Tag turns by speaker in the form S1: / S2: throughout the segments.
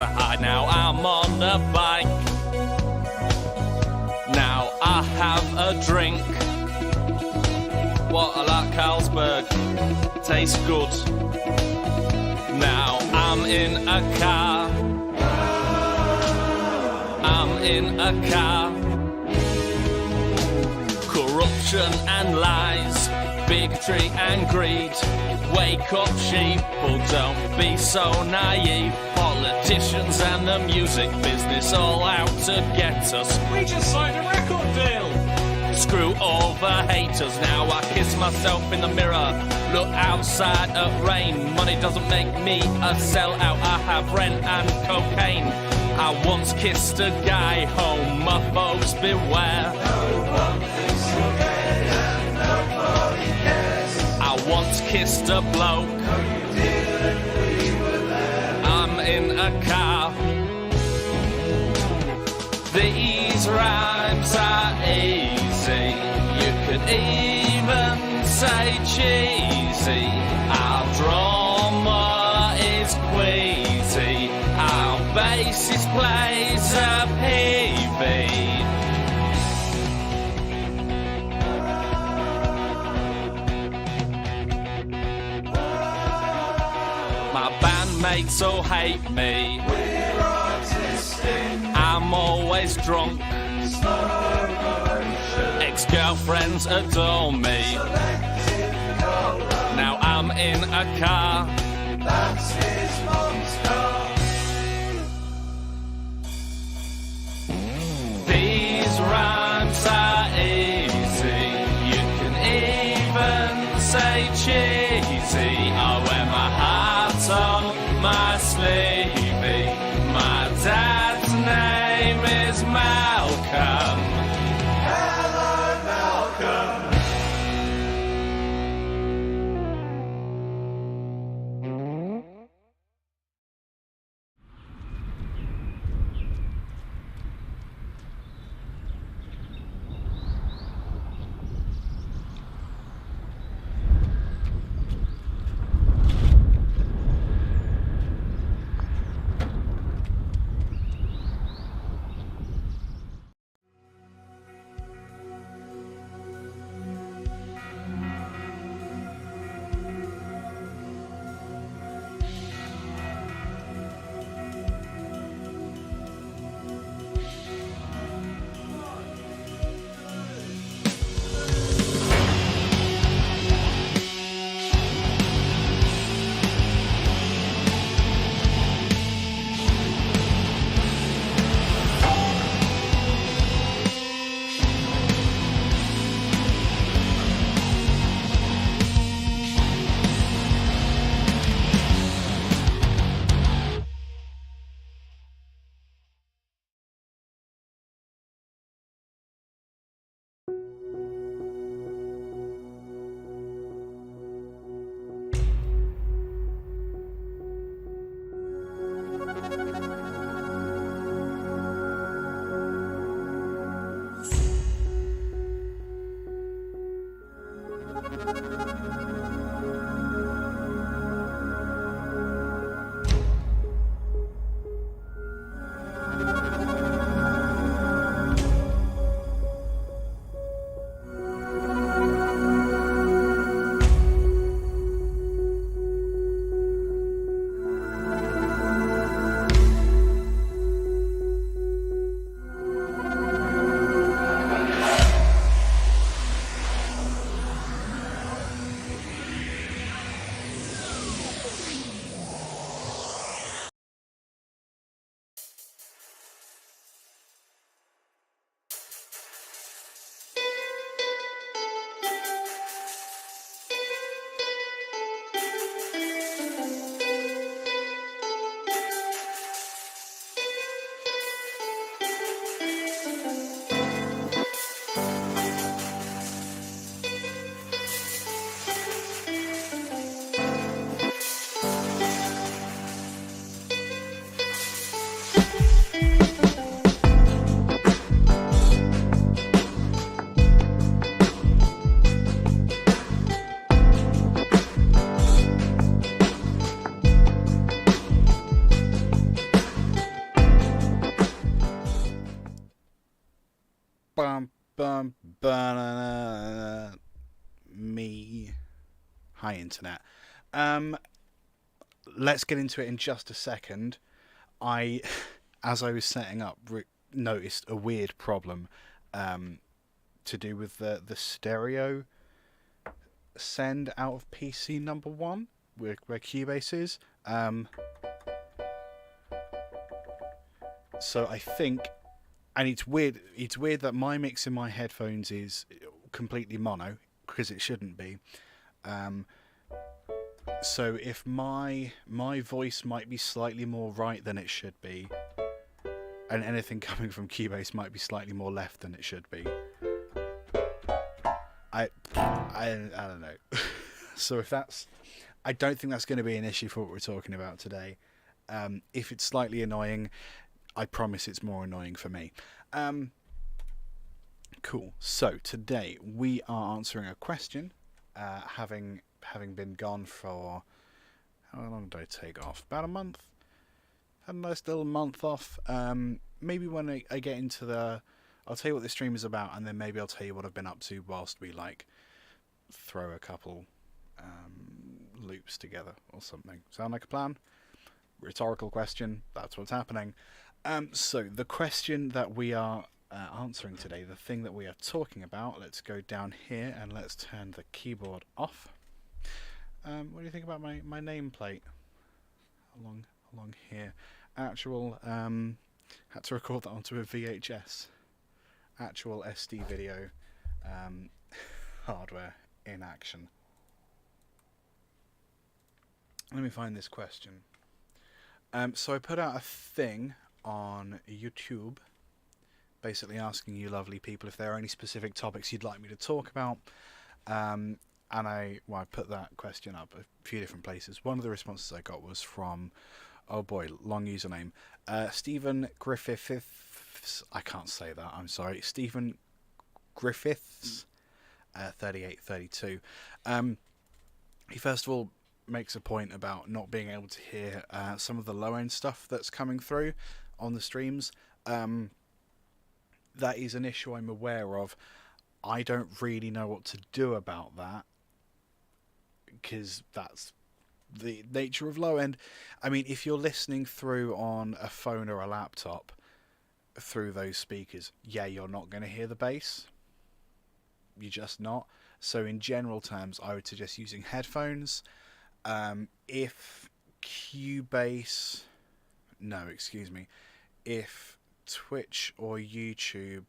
S1: Now I'm on a bike. Now I have a drink. What I like Carlsberg, tastes good. Now I'm in a car. I'm in a car. Corruption and lies, bigotry and greed. Wake up, sheeple, don't be so naive. Politicians and the music business all out to get us.
S2: We just signed a record deal.
S1: Screw all the haters, now I kiss myself in the mirror. Look outside at rain, money doesn't make me a sellout. I have rent and cocaine. I once kissed a guy, homophobes beware.
S2: No one thinks you're gay and nobody cares.
S1: I once kissed a bloke.
S2: No, you didn't, we were there.
S1: I'm in a car. These rhymes are easy. You could even say cheesy. Our drummer is queasy. Our bassist plays a PV. My bandmates all hate me.
S2: We're artistic.
S1: I'm always drunk.
S2: Slow motion.
S1: Ex-girlfriends adore me.
S2: Selective color.
S1: Now I'm in a car.
S2: That's his mom's car.
S1: These rhymes are easy. You can even say cheesy. I wear my heart on my sleeve. My dad's name is Malcolm.
S3: bum, ba me. Hi, internet. Let's get into it in just a second. As I was setting up, noticed a weird problem to do with the stereo send out of PC number 1, where Cubase is. So I think, and it's weird that my mix in my headphones is completely mono, because it shouldn't be. So if my voice might be slightly more right than it should be, and anything coming from Cubase might be slightly more left than it should be, I don't know. So I don't think that's going to be an issue for what we're talking about today. If it's slightly annoying, I promise it's more annoying for me. Cool. So today we are answering a question, having been gone for, how long did I take off? About a month. Had a nice little month off. Maybe when I get into I'll tell you what this stream is about, and then maybe I'll tell you what I've been up to whilst we throw a couple loops together or something. Sound like a plan? Rhetorical question. That's what's happening. So the question that we are answering today, the thing that we are talking about, let's go down here and let's turn the keyboard off. What do you think about my nameplate along here? Actual had to record that onto a VHS. Actual SD video hardware in action. Let me find this question. So I put out a thing on YouTube, basically asking you lovely people if there are any specific topics you'd like me to talk about. And I put that question up a few different places. One of the responses I got was from, oh boy, long username, Stephen Griffiths. I can't say that, I'm sorry. Stephen Griffiths, 3832. He first of all makes a point about not being able to hear some of the low end stuff that's coming through on the streams. That is an issue I'm aware of. I don't really know what to do about that, because that's the nature of low end. I mean, if you're listening through on a phone or a laptop through those speakers, yeah, you're not going to hear the bass. You're just not. So in general terms, I would suggest using headphones. If Twitch or YouTube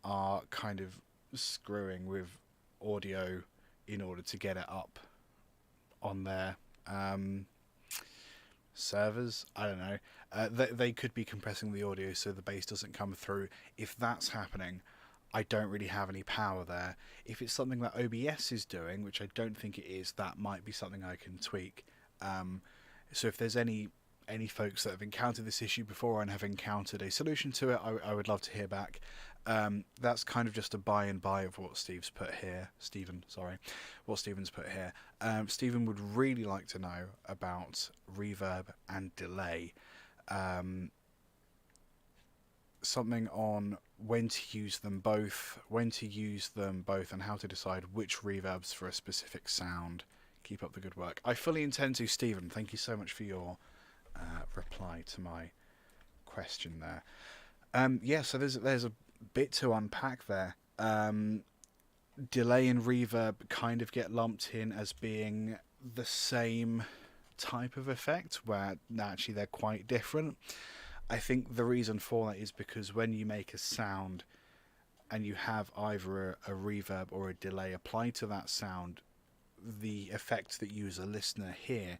S3: are kind of screwing with audio in order to get it up on their servers, I don't know, they could be compressing the audio so the bass doesn't come through. If that's happening, I don't really have any power there. If it's something that OBS is doing, which I don't think it is, that might be something I can tweak. So if there's any folks that have encountered this issue before and have encountered a solution to it, I would love to hear back. That's kind of just a by and by of what Steven's put here. Steven would really like to know about reverb and delay. Something on when to use them both, and how to decide which reverbs for a specific sound. Keep up the good work. I fully intend to, Stephen. Thank you so much for your reply to my question there. So there's a bit to unpack there. Delay and reverb kind of get lumped in as being the same type of effect, where actually they're quite different. I think the reason for that is because when you make a sound and you have either a reverb or a delay applied to that sound, the effect that you as a listener hear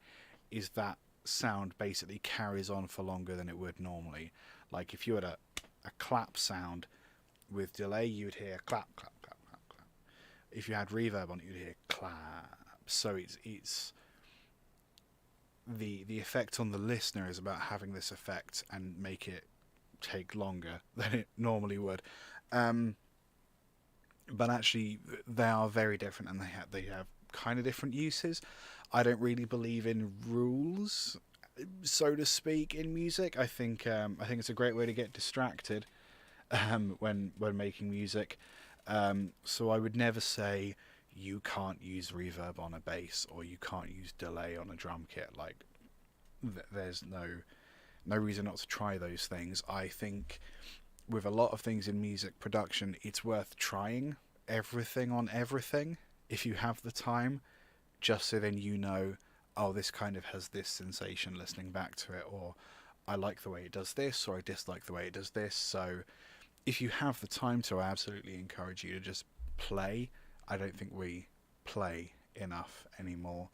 S3: is that sound basically carries on for longer than it would normally. Like if you had a clap sound with delay, you'd hear clap, clap, clap, clap, clap. If you had reverb on it, you'd hear clap. So it's the effect on the listener is about having this effect and make it take longer than it normally would. But actually, they are very different, and they have kind of different uses. I don't really believe in rules, so to speak, in music. I think it's a great way to get distracted. when making music. So I would never say you can't use reverb on a bass or you can't use delay on a drum kit. Like, there's no reason not to try those things. I think with a lot of things in music production, it's worth trying everything on everything if you have the time, just so then you know, oh, this kind of has this sensation listening back to it, or I like the way it does this, or I dislike the way it does this. So if you have the time to, I absolutely encourage you to just play. I don't think we play enough anymore.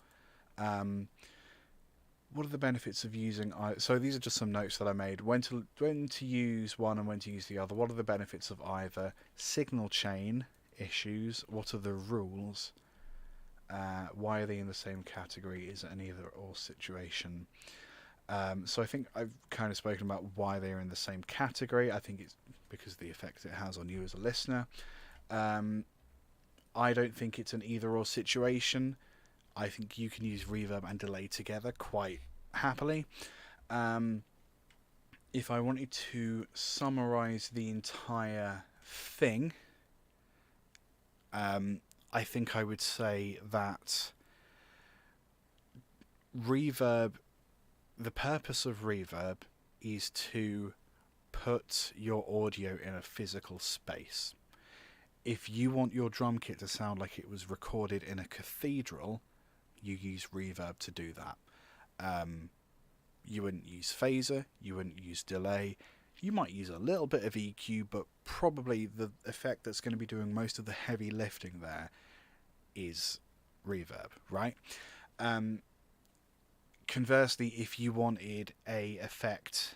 S3: What are the benefits of using... So these are just some notes that I made. When to use one and when to use the other. What are the benefits of either? Signal chain issues. What are the rules? Why are they in the same category? Is it an either-or situation? So I think I've kind of spoken about why they're in the same category. I think it's because of the effect it has on you as a listener. I don't think it's an either-or situation. I think you can use reverb and delay together quite happily. If I wanted to summarize the entire thing, I think I would say that reverb, the purpose of reverb is to put your audio in a physical space. If you want your drum kit to sound like it was recorded in a cathedral, you use reverb to do that. You wouldn't use phaser, you wouldn't use delay. You might use a little bit of EQ, but probably the effect that's going to be doing most of the heavy lifting there is reverb, right? Conversely, if you wanted a effect,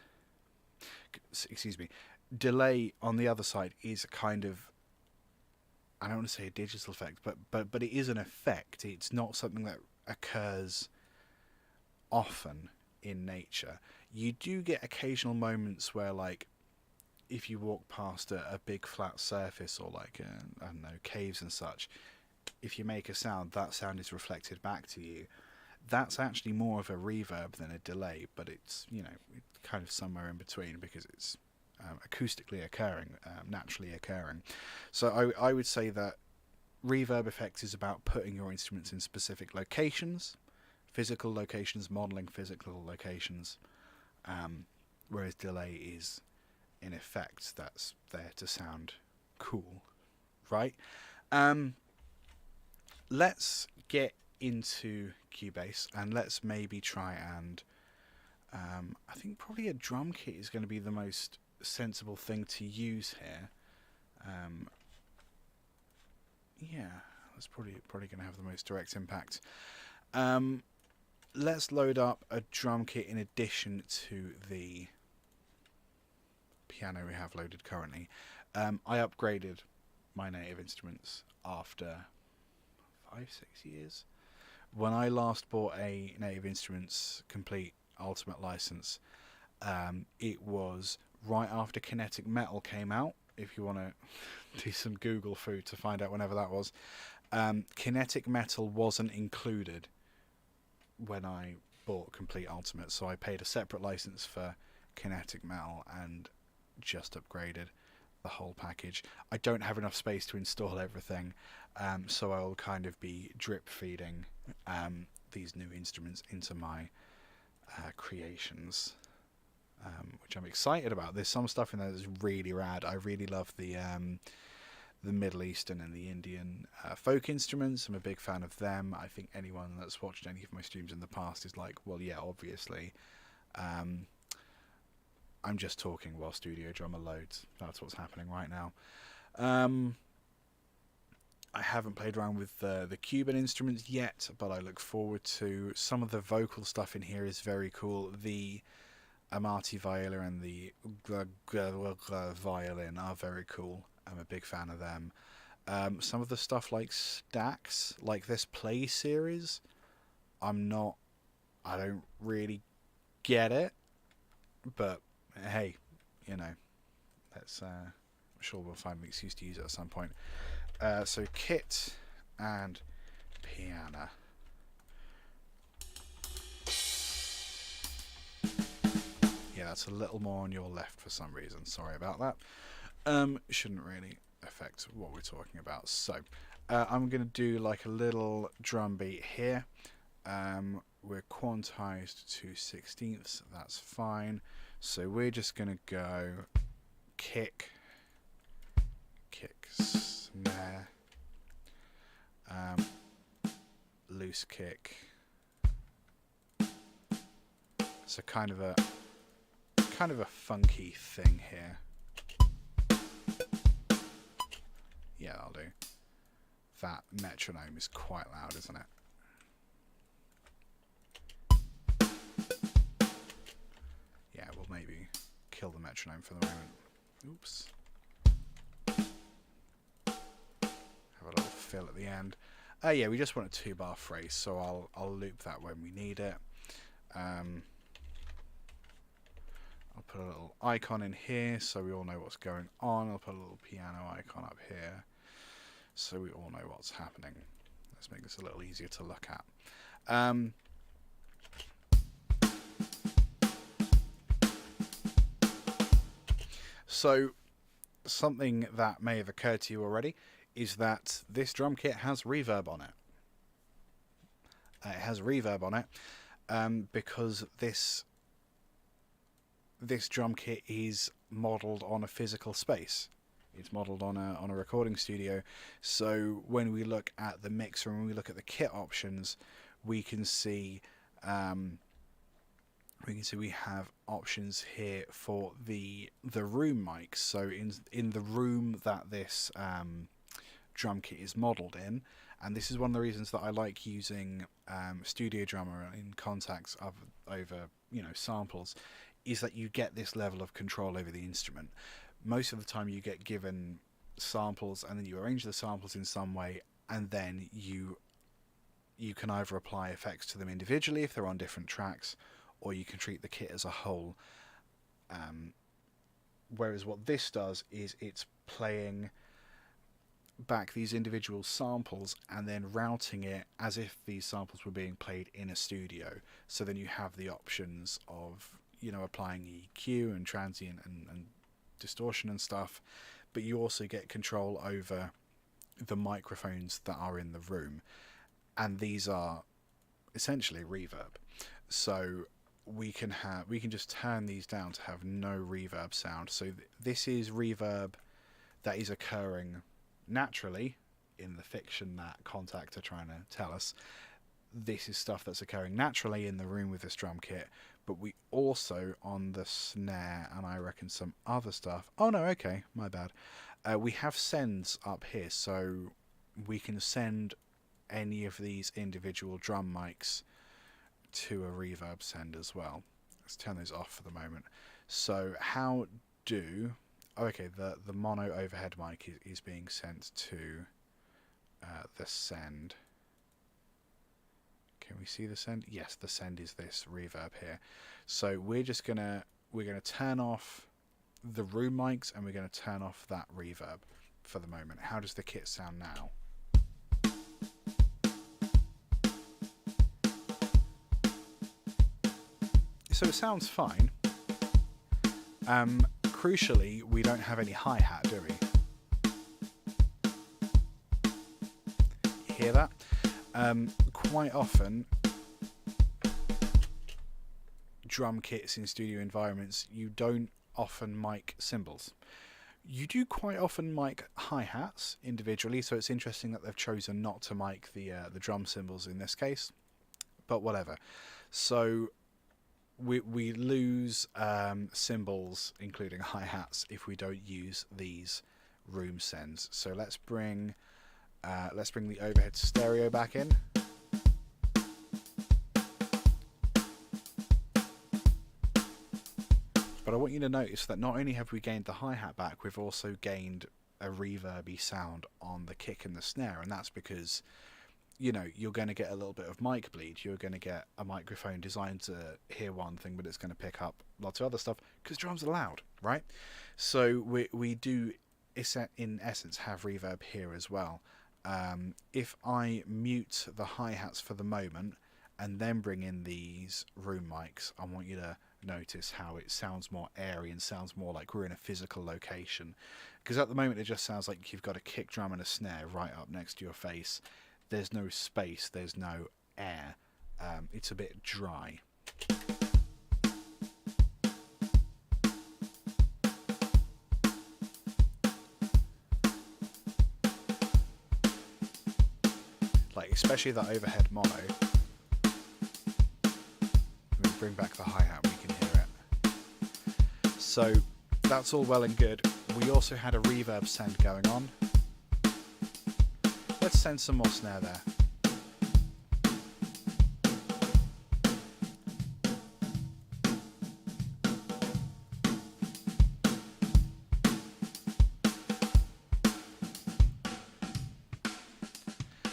S3: delay on the other side is kind of, I don't want to say a digital effect, but it is an effect. It's not something that occurs often in nature. You do get occasional moments where, like, if you walk past a big flat surface or like, I don't know, caves and such, if you make a sound, that sound is reflected back to you. That's actually more of a reverb than a delay, but it's, you know, it's kind of somewhere in between because it's acoustically occurring, naturally occurring. So I would say that reverb effects is about putting your instruments in specific locations, physical locations, modeling physical locations, whereas delay is an effect that's there to sound cool, right? Let's get into Cubase and let's maybe try and I think probably a drum kit is going to be the most sensible thing to use here. Yeah, that's probably going to have the most direct impact. Let's load up a drum kit in addition to the piano we have loaded currently. I upgraded my native instruments after 5-6 years. When I last bought a Native Instruments Complete Ultimate license, it was right after Kinetic Metal came out. If you want to do some Google food to find out whenever that was, Kinetic Metal wasn't included when I bought Complete Ultimate, so I paid a separate license for Kinetic Metal and just upgraded the whole package. I don't have enough space to install everything, so I will kind of be drip feeding these new instruments into my creations, which I'm excited about. There's some stuff in there that's really rad. I really love the Middle Eastern and the Indian folk instruments. I'm a big fan of them. I think anyone that's watched any of my streams in the past is like, well, yeah, obviously. I'm just talking while Studio Drummer loads. That's what's happening right now. I haven't played around with the Cuban instruments yet, but I look forward to. Some of the vocal stuff in here is very cool. The Amati viola and the violin are very cool. I'm a big fan of them. Some of the stuff like stacks, like this play series, I don't really get it, but hey, you know, let's I'm sure we'll find an excuse to use it at some point. So kit and piano. Yeah, that's a little more on your left for some reason. Sorry about that. Shouldn't really affect what we're talking about. So I'm going to do like a little drum beat here. We're quantized to 16ths, that's fine. So we're just going to go kick, snare, loose kick. So kind of a funky thing here. Yeah, that'll do. That metronome is quite loud, isn't it? Yeah, we'll maybe kill the metronome for the moment. Oops. Have a little fill at the end. Yeah, we just want a 2-bar phrase, so I'll loop that when we need it. I'll put a little icon in here so we all know what's going on. I'll put a little piano icon up here so we all know what's happening. Let's make this a little easier to look at. So something that may have occurred to you already is that this drum kit has reverb on it. It has reverb on it because this drum kit is modelled on a physical space. It's modelled on a recording studio. So when we look at the mixer and when we look at the kit options, we can see we have options here for the room mics. So in the room that this drum kit is modelled in, and this is one of the reasons that I like using Studio Drummer in contacts over samples, is that you get this level of control over the instrument. Most of the time you get given samples and then you arrange the samples in some way, and then you can either apply effects to them individually if they're on different tracks, or you can treat the kit as a whole. Whereas what this does is it's playing back these individual samples and then routing it as if these samples were being played in a studio. So then you have the options of applying EQ and transient and distortion and stuff, but you also get control over the microphones that are in the room, and these are essentially reverb. So we can just turn these down to have no reverb sound. So this is reverb that is occurring naturally in the fiction that Contact are trying to tell us. This is stuff that's occurring naturally in the room with this drum kit, but we also, on the snare and I reckon some other stuff, oh no, okay, my bad, we have sends up here, so we can send any of these individual drum mics to a reverb send as well. Let's turn those off for the moment. So the mono overhead mic is being sent to the send. Can we see the send? Yes, the send is this reverb here. So we're gonna turn off the room mics and we're gonna turn off that reverb for the moment. How does the kit sound now? So it sounds fine. Crucially, we don't have any hi-hat, do we? You hear that? Quite often, drum kits in studio environments, you don't often mic cymbals. You do quite often mic hi-hats individually, so it's interesting that they've chosen not to mic the drum cymbals in this case, but whatever. So we lose cymbals, including hi-hats, if we don't use these room sends. So let's bring the overhead stereo back in. But I want you to notice that not only have we gained the hi-hat back, we've also gained a reverby sound on the kick and the snare, and that's because you're going to get a little bit of mic bleed. You're going to get a microphone designed to hear one thing, but it's going to pick up lots of other stuff because drums are loud, right? So we do, in essence, have reverb here as well. If I mute the hi-hats for the moment and then bring in these room mics, I want you to notice how it sounds more airy and sounds more like we're in a physical location. Because at the moment it just sounds like you've got a kick drum and a snare right up next to your face. There's no space, there's no air. It's a bit dry. Like, especially that overhead mono. When we bring back the hi-hat, we can hear it. So that's all well and good. We also had a reverb send going on. Let's send some more snare there.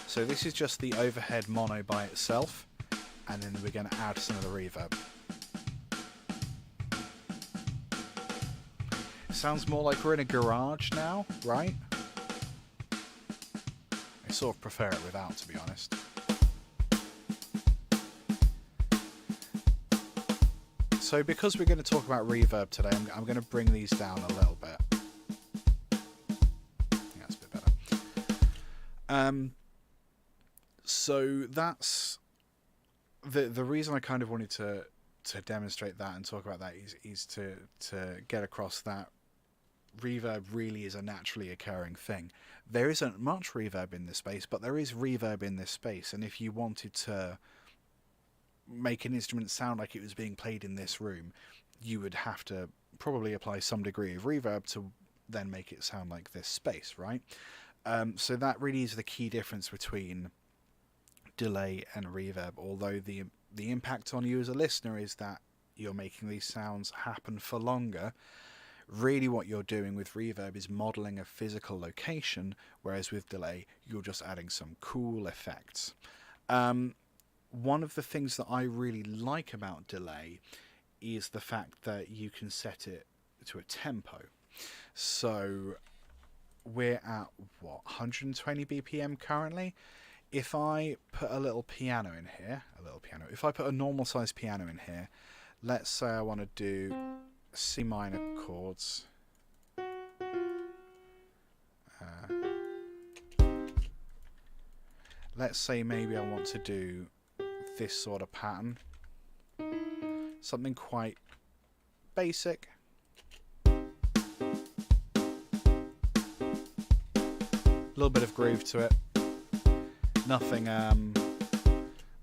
S3: So this is just the overhead mono by itself, and then we're going to add some of the reverb. It sounds more like we're in a garage now, right? I sort of prefer it without, to be honest. So because we're going to talk about reverb today, I'm going to bring these down a little bit. Yeah, that's a bit better. So that's the reason I kind of wanted to demonstrate that and talk about that is to get across that reverb really is a naturally occurring thing. There isn't much reverb in this space, but there is reverb in this space, and if you wanted to make an instrument sound like it was being played in this room, you would have to probably apply some degree of reverb to then make it sound like this space, right? So that really is the key difference between delay and reverb, although the impact on you as a listener is that you're making these sounds happen for longer. Really what you're doing with reverb is modeling a physical location, whereas with delay you're just adding some cool effects. One of the things that I really like about delay is the fact that you can set it to a tempo. So we're at what, 120 BPM currently. If I put a little piano in here, if I put a normal size piano in here, let's say I want to do C minor chords. Let's say maybe I want to do this sort of pattern. Something quite basic. A little bit of groove to it.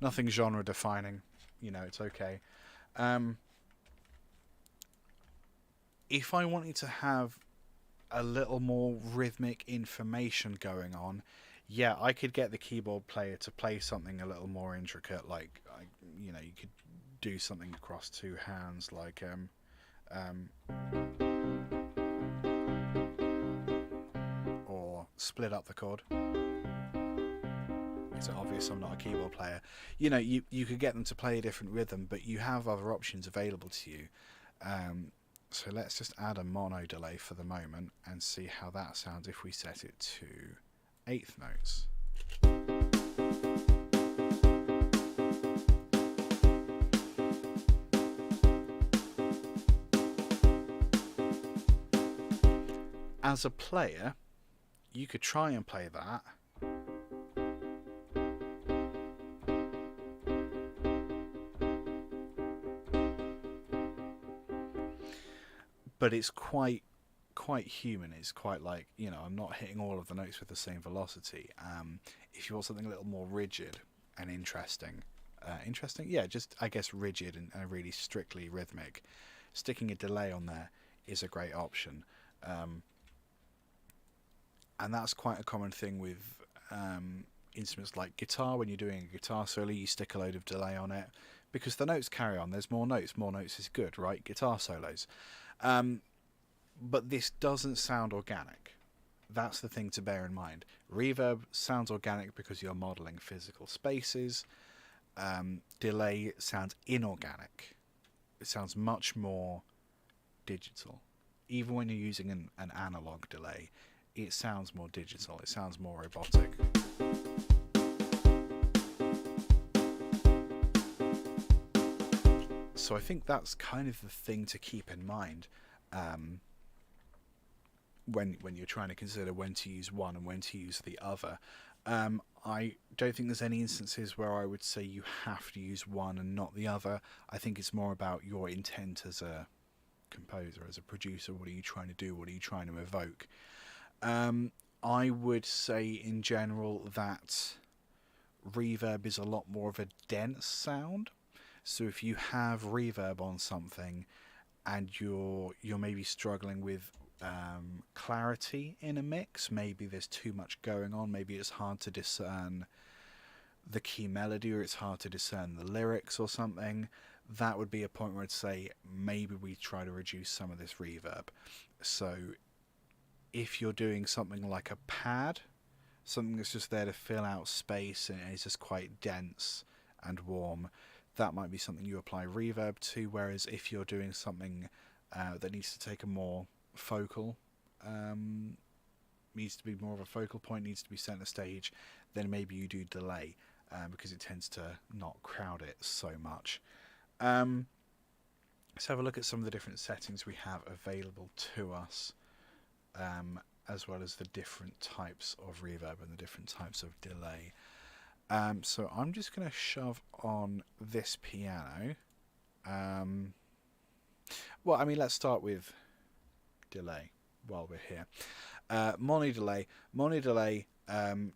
S3: Nothing genre defining, you know, it's okay. If I wanted to have a little more rhythmic information going on, yeah, I could get the keyboard player to play something a little more intricate, like, you know, you could do something across two hands, like or split up the chord. It's obvious I'm not a keyboard player. You know, you could get them to play a different rhythm, but you have other options available to you. So let's just add a mono delay for the moment and see how that sounds if we set it to 8th notes. As a player, you could try and play that. But it's quite human. It's quite like, you know, I'm not hitting all of the notes with the same velocity. If you want something a little more rigid and interesting, yeah, just I guess rigid and really strictly rhythmic, sticking a delay on there is a great option. And that's quite a common thing with instruments like guitar. When you're doing a guitar solo, you stick a load of delay on it because the notes carry on. There's more notes. More notes is good, right? Guitar solos. But this doesn't sound organic. That's the thing to bear in mind. Reverb sounds organic because you're modeling physical spaces. Delay sounds inorganic. It sounds much more digital. Even when you're using an analog delay, it sounds more digital. It sounds more robotic. So I think that's kind of the thing to keep in mind when you're trying to consider when to use one and when to use the other. I don't think there's any instances where I would say you have to use one and not the other. I think it's more about your intent as a composer, as a producer. What are you trying to do? What are you trying to evoke? I would say in general that reverb is a lot more of a dense sound. So if you have reverb on something and you're maybe struggling with clarity in a mix, maybe there's too much going on, maybe it's hard to discern the key melody, or it's hard to discern the lyrics or something, that would be a point where I'd say maybe we try to reduce some of this reverb. So if you're doing something like a pad, something that's just there to fill out space and it's just quite dense and warm, that might be something you apply reverb to. Whereas if you're doing something that needs to take a more focal, needs to be more of a focal point, needs to be center stage, then maybe you do delay, because it tends to not crowd it so much. Let's have a look at some of the different settings we have available to us, as well as the different types of reverb and the different types of delay. So I'm just going to shove on this piano. Well, I mean, let's start with delay while we're here. Mono delay. Mono delay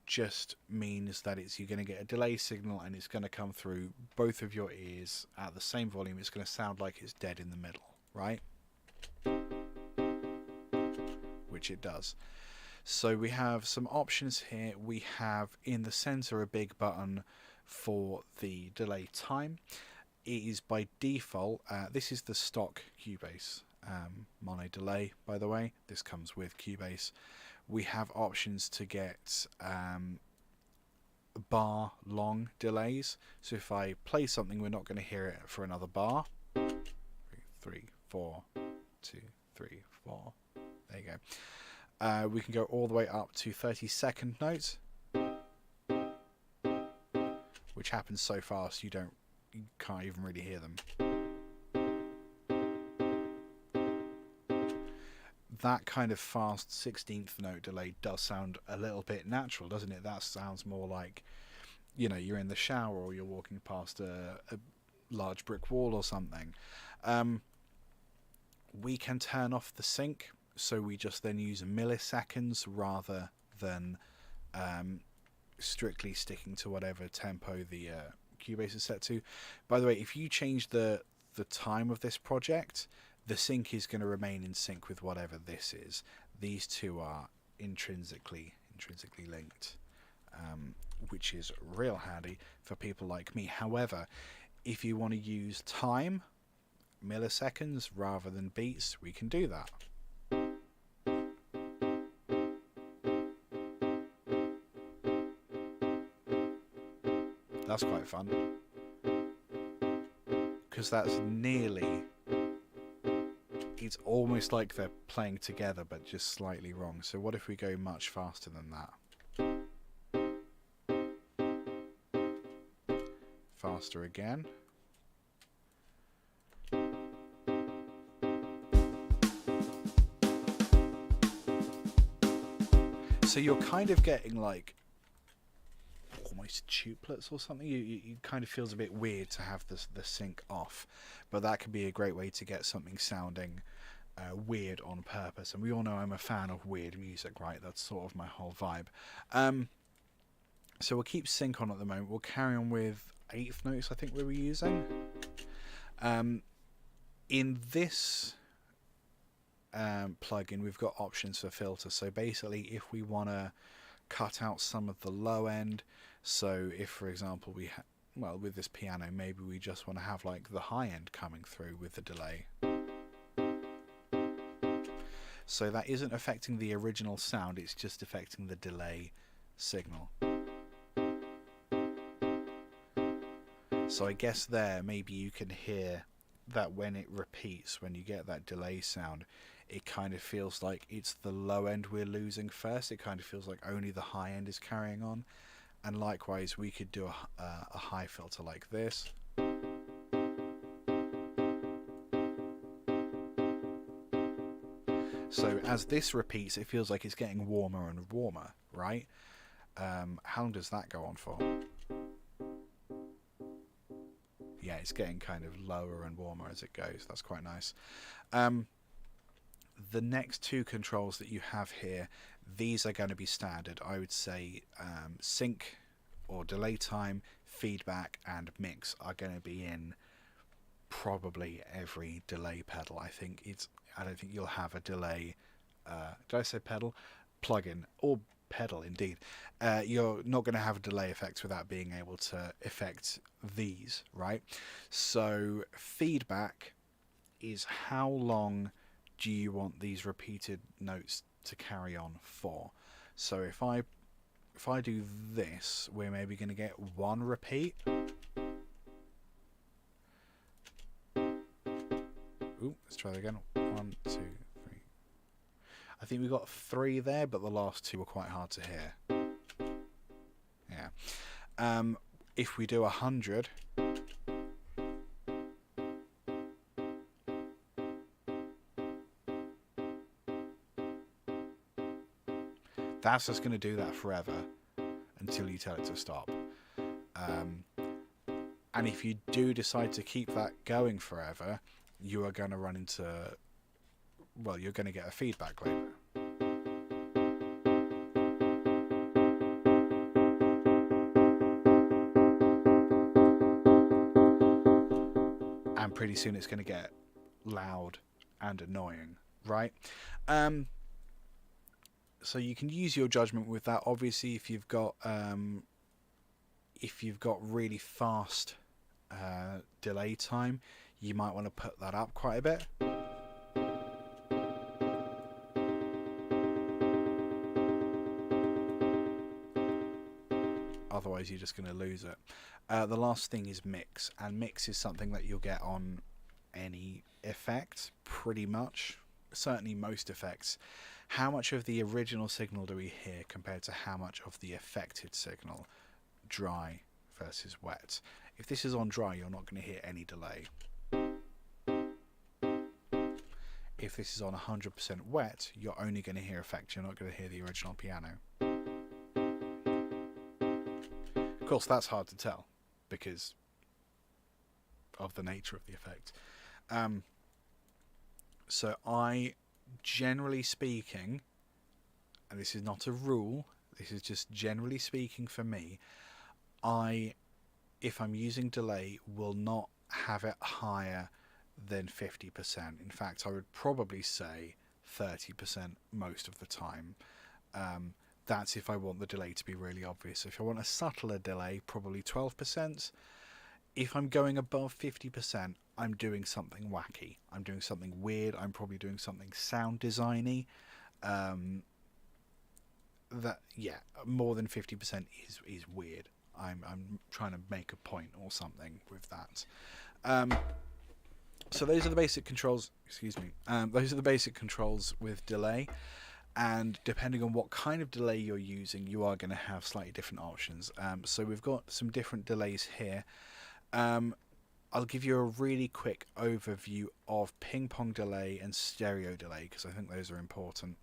S3: just means that you're going to get a delay signal and it's going to come through both of your ears at the same volume. It's going to sound like it's dead in the middle, right? Which it does. So we have some options here. We have in the center a big button for the delay time. It is by default, this is the stock Cubase mono delay, by the way. This comes with Cubase. We have options to get bar long delays. So if I play something, we're not going to hear it for another bar. 3, 4, 2, 3, 4. There you go. We can go all the way up to 30-second notes, which happens so fast you can't even really hear them. That kind of fast 16th note delay does sound a little bit natural, doesn't it? That sounds more like, you're in the shower or you're walking past a large brick wall or something. We can turn off the sync, so we just then use milliseconds rather than strictly sticking to whatever tempo the Cubase is set to. By the way, if you change the time of this project, the sync is going to remain in sync with whatever this is. These two are intrinsically linked, which is real handy for people like me. However, if you want to use time, milliseconds rather than beats, we can do that. That's quite fun, because that's it's almost like they're playing together but just slightly wrong. So what if we go much faster than that? Faster again. So you're kind of getting like almost tuplets or something. You kind of feels a bit weird to have the sync off, but that could be a great way to get something sounding weird on purpose. And we all know I'm a fan of weird music, right? That's sort of my whole vibe. So we'll keep sync on at the moment. We'll carry on with eighth notes, I think we were using. In this plugin, we've got options for filter. So basically, if we want to cut out some of the low end, so if, for example, with this piano, maybe we just want to have like the high end coming through with the delay. So that isn't affecting the original sound, it's just affecting the delay signal. So I guess there, maybe you can hear that when it repeats, when you get that delay sound, it kind of feels like it's the low end we're losing first. It kind of feels like only the high end is carrying on. And likewise, we could do a high filter like this. So as this repeats, it feels like it's getting warmer and warmer, right? How long does that go on for? Yeah, it's getting kind of lower and warmer as it goes. That's quite nice. The next two controls that you have here, these are going to be standard. I would say sync or delay time, feedback, and mix are going to be in probably every delay pedal. I don't think you'll have a delay. Did I say pedal? Plugin or pedal, indeed. You're not going to have delay effects without being able to affect these, right? So feedback is how long do you want these repeated notes to carry on for. So if I do this, we're maybe going to get one repeat. Ooh, let's try that again. 1, 2, 3. I think we got 3 there, but the last 2 were quite hard to hear. Yeah. If we do 100, that's just going to do that forever until you tell it to stop. And if you do decide to keep that going forever, you are going to run into, well, you're going to get a feedback loop. And pretty soon it's going to get loud and annoying, right? So you can use your judgment with that. Obviously, if you've got really fast delay time, you might want to put that up quite a bit. Otherwise, you're just going to lose it. The last thing is mix, and mix is something that you'll get on any effect, pretty much. Certainly most effects. How much of the original signal do we hear compared to how much of the affected signal? Dry versus wet. If this is on dry, you're not going to hear any delay. If this is on 100% wet, you're only going to hear effect. You're not going to hear the original piano. Of course, that's hard to tell because of the nature of the effect. So I, generally speaking, and this is not a rule, this is just generally speaking for me, if I'm using delay, will not have it higher than 50%. In fact, I would probably say 30% most of the time. That's if I want the delay to be really obvious. If I want a subtler delay, probably 12%. If I'm going above 50%, I'm doing something wacky. I'm doing something weird. I'm probably doing something sound designy. More than 50% is weird. I'm trying to make a point or something with that. So those are the basic controls. Excuse me. Those are the basic controls with delay. And depending on what kind of delay you're using, you are going to have slightly different options. So we've got some different delays here. I'll give you a really quick overview of ping pong delay and stereo delay because I think those are important.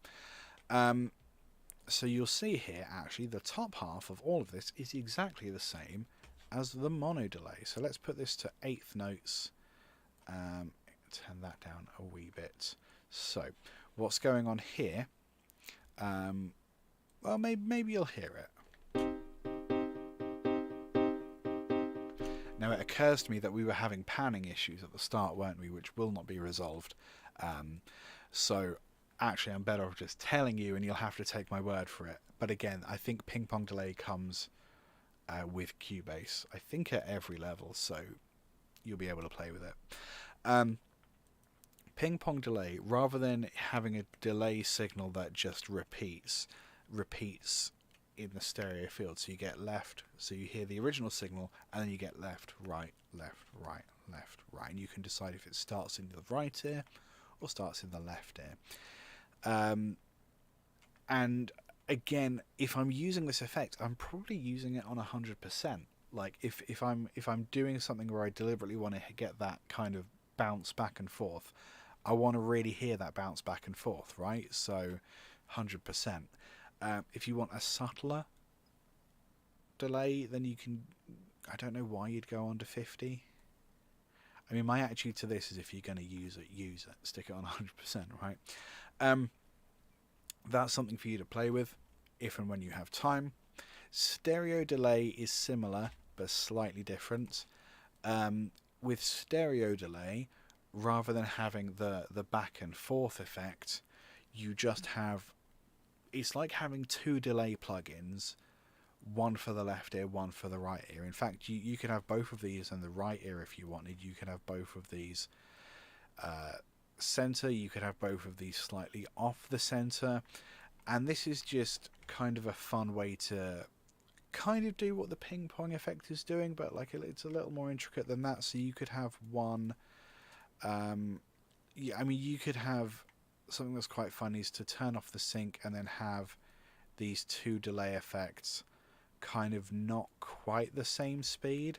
S3: So you'll see here, actually, the top half of all of this is exactly the same as the mono delay. So let's put this to 1/8 notes. Turn that down a wee bit. So what's going on here? Well, maybe you'll hear it. Now it occurs to me that we were having panning issues at the start, weren't we, which will not be resolved. So actually I'm better off just telling you and you'll have to take my word for it. But again, I think ping pong delay comes with Cubase, I think at every level, so you'll be able to play with it. Ping pong delay, rather than having a delay signal that just repeats in the stereo field. So you get left, so you hear the original signal, and then you get left, right, left, right, left, right. And you can decide if it starts in the right ear or starts in the left ear. And again, if I'm using this effect, I'm probably using it on 100%. Like if I'm doing something where I deliberately want to get that kind of bounce back and forth, I want to really hear that bounce back and forth, right? So 100%. If you want a subtler delay, then you can, I don't know why you'd go under 50. I mean, my attitude to this is if you're going to use it, stick it on 100%, right? That's something for you to play with if and when you have time. Stereo delay is similar but slightly different. With stereo delay, rather than having the back and forth effect, you just have, it's like having two delay plugins, one for the left ear, one for the right ear. In fact, you could have both of these in the right ear if you wanted. You could have both of these center, you could have both of these slightly off the center, and this is just kind of a fun way to kind of do what the ping pong effect is doing, but like it's a little more intricate than that. So you could have one, yeah, I mean, you could have something that's quite fun is to turn off the sync and then have these two delay effects kind of not quite the same speed.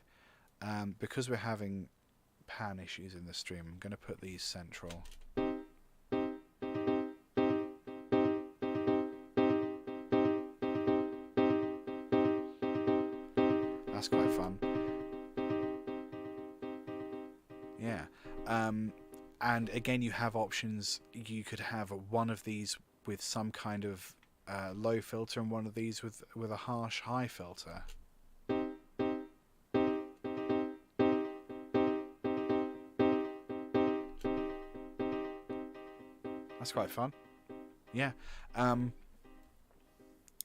S3: Because we're having pan issues in the stream, I'm going to put these central. That's quite fun. Yeah. And again, you have options. You could have one of these with some kind of low filter and one of these with a harsh high filter. That's quite fun. Yeah.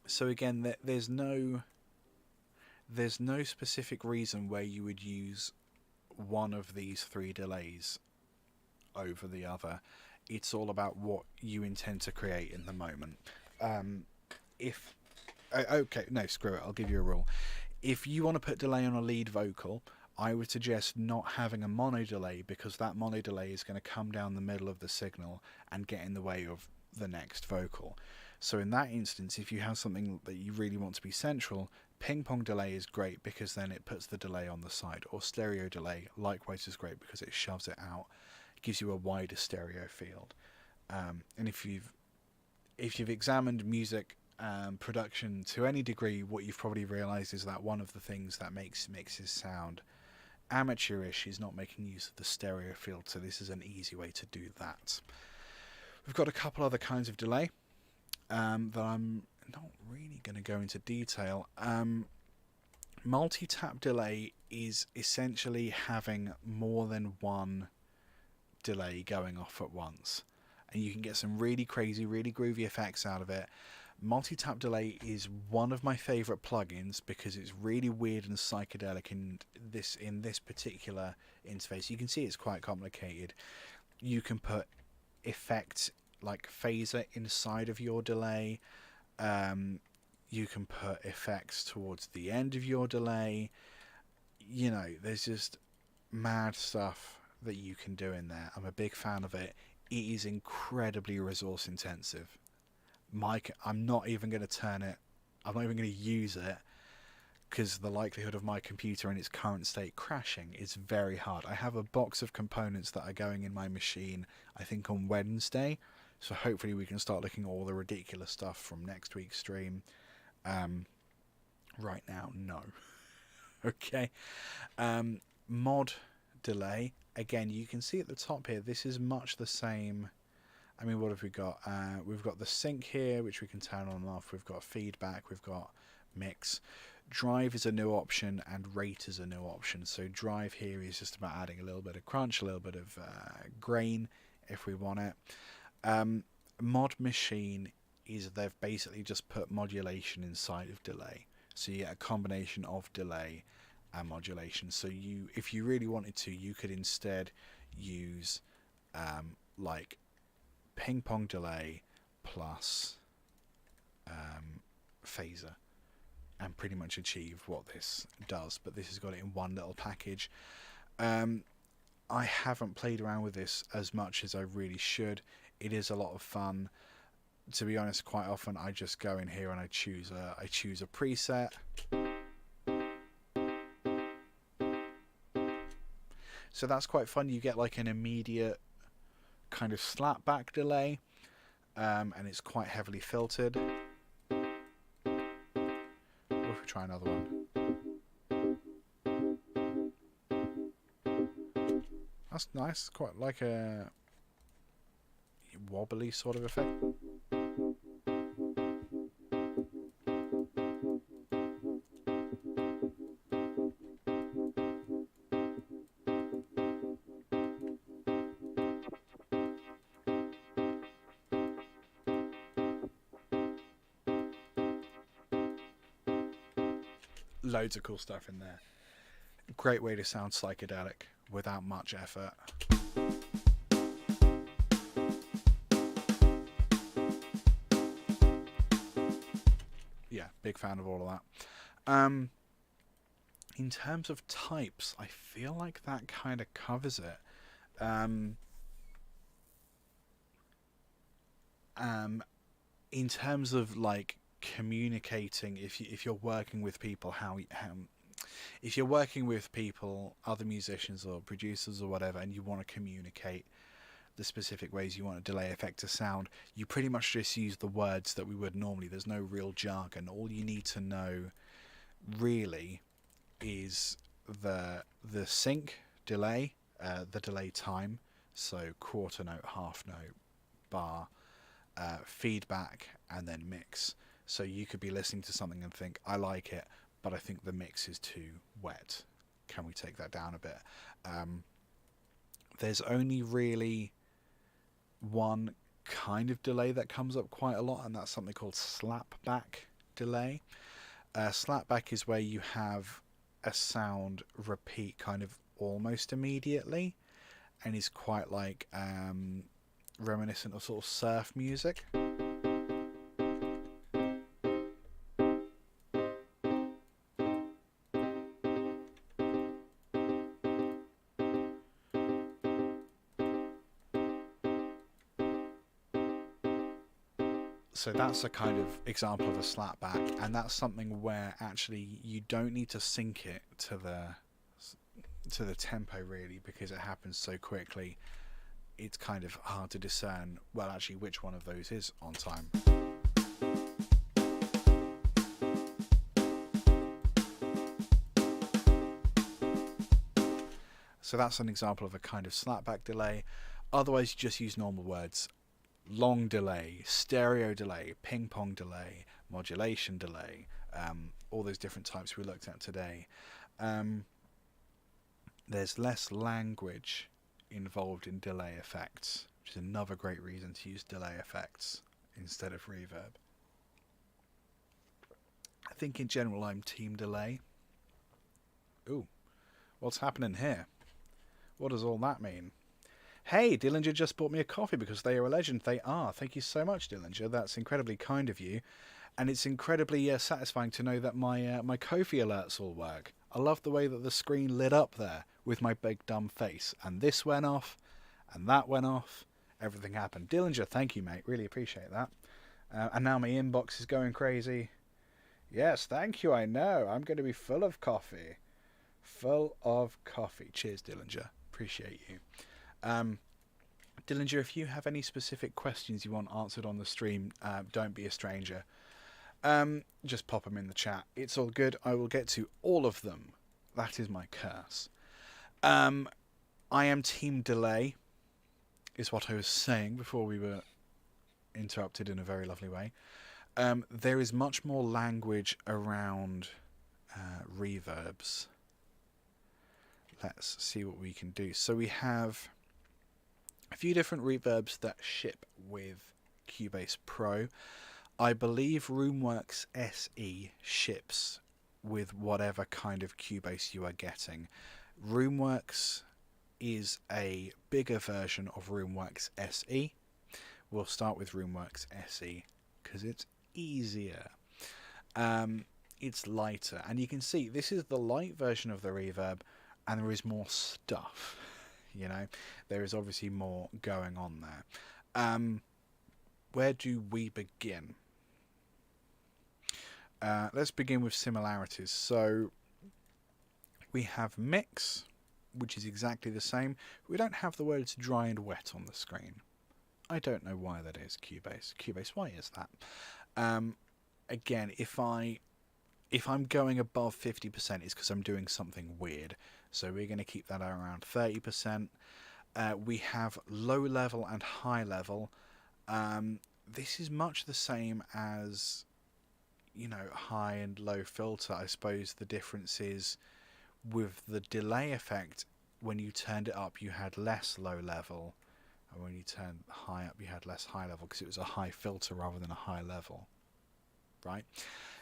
S3: So again, there's no specific reason where you would use one of these three delays over the other. It's all about what you intend to create in the moment. Okay, no, screw it, I'll give you a rule. If you want to put delay on a lead vocal, I would suggest not having a mono delay, because that mono delay is going to come down the middle of the signal and get in the way of the next vocal. So in that instance, if you have something that you really want to be central, ping pong delay is great because then it puts the delay on the side, or stereo delay likewise is great because it shoves it out. It gives you a wider stereo field. And if you've examined music production to any degree, what you've probably realized is that one of the things that makes mixes sound amateurish is not making use of the stereo field, so this is an easy way to do that. We've got a couple other kinds of delay that I'm not really going to go into detail. Multi-tap delay is essentially having more than one delay going off at once, and you can get some really crazy, really groovy effects out of it. Multi-tap delay is one of my favorite plugins because it's really weird and psychedelic in this particular interface. You can see it's quite complicated. You can put effects like phaser inside of your delay. You can put effects towards the end of your delay. You know, there's just mad stuff that you can do in there. I'm a big fan of it. It is incredibly resource intensive. I'm not even going to turn it, I'm not even going to use it, because the likelihood of my computer in its current state crashing is very hard. I have a box of components that are going in my machine, I think on Wednesday, so hopefully we can start looking at all the ridiculous stuff from next week's stream. Right now, no. Okay. Mod delay, again, you can see at the top here, this is much the same. I mean, what have we got? We've got the sync here, which we can turn on and off. We've got feedback. We've got mix. Drive is a new option, and rate is a new option. So drive here is just about adding a little bit of crunch, a little bit of grain, if we want it. Mod machine is they've basically just put modulation inside of delay. So you get a combination of delay and modulation. So if you really wanted to, you could instead use like ping pong delay plus phaser and pretty much achieve what this does, but this has got it in one little package. I haven't played around with this as much as I really should. It is a lot of fun. To be honest, quite often I just go in here and I choose a preset. So that's quite fun. You get like an immediate kind of slapback delay, and it's quite heavily filtered. What if we try another one? That's nice, quite like a wobbly sort of effect. Loads of cool stuff in there. Great way to sound psychedelic without much effort. Yeah, big fan of all of that. In terms of types, I feel like that kind of covers it. In terms of like communicating, if you're working with people, if you're working with people, other musicians or producers or whatever, and you want to communicate the specific ways you want a delay effect to sound, you pretty much just use the words that we would normally. There's no real jargon. All you need to know really is the sync delay, the delay time, so quarter note, half note, bar, feedback, and then mix. So you could be listening to something and think, I like it, but I think the mix is too wet. Can we take that down a bit? There's only really one kind of delay that comes up quite a lot, and that's something called slapback delay. Slapback is where you have a sound repeat kind of almost immediately, and is quite like reminiscent of sort of surf music. So that's a kind of example of a slapback, and that's something where actually you don't need to sync it to the tempo really, because it happens so quickly. It's kind of hard to discern, well, actually which one of those is on time. So that's an example of a kind of slapback delay. Otherwise, you just use normal words. Long delay, stereo delay, ping pong delay, modulation delay, all those different types we looked at today. There's less language involved in delay effects, which is another great reason to use delay effects instead of reverb. I think in general I'm team delay. Ooh, what's happening here? What does all that mean? Hey, Dillinger just bought me a coffee because they are a legend. They are. Thank you so much, Dillinger. That's incredibly kind of you. And it's incredibly satisfying to know that my Ko-fi alerts all work. I love the way that the screen lit up there with my big dumb face. And this went off, and that went off. Everything happened. Dillinger, thank you, mate. Really appreciate that. And now my inbox is going crazy. Yes, thank you, I know. I'm going to be full of coffee. Full of coffee. Cheers, Dillinger. Appreciate you. Dillinger, if you have any specific questions you want answered on the stream, don't be a stranger. Just pop them in the chat. It's all good. I will get to all of them. That is my curse. I am team delay, is what I was saying before we were interrupted in a very lovely way. There is much more language around reverbs. Let's see what we can do. So we have a few different reverbs that ship with Cubase Pro. I believe RoomWorks SE ships with whatever kind of Cubase you are getting. RoomWorks is a bigger version of RoomWorks SE. We'll start with RoomWorks SE because it's easier. It's lighter, and you can see this is the light version of the reverb, and there is more stuff. You know, there is obviously more going on there. Where do we begin? Let's begin with similarities. So we have mix, which is exactly the same. We don't have the words dry and wet on the screen. I don't know why that is, Cubase. Cubase, why is that? Again, if I'm going above 50%, it's because I'm doing something weird. So we're going to keep that around 30%. We have low level and high level. This is much the same as, high and low filter. I suppose the difference is with the delay effect. When you turned it up, you had less low level, and when you turned high up, you had less high level because it was a high filter rather than a high level, right?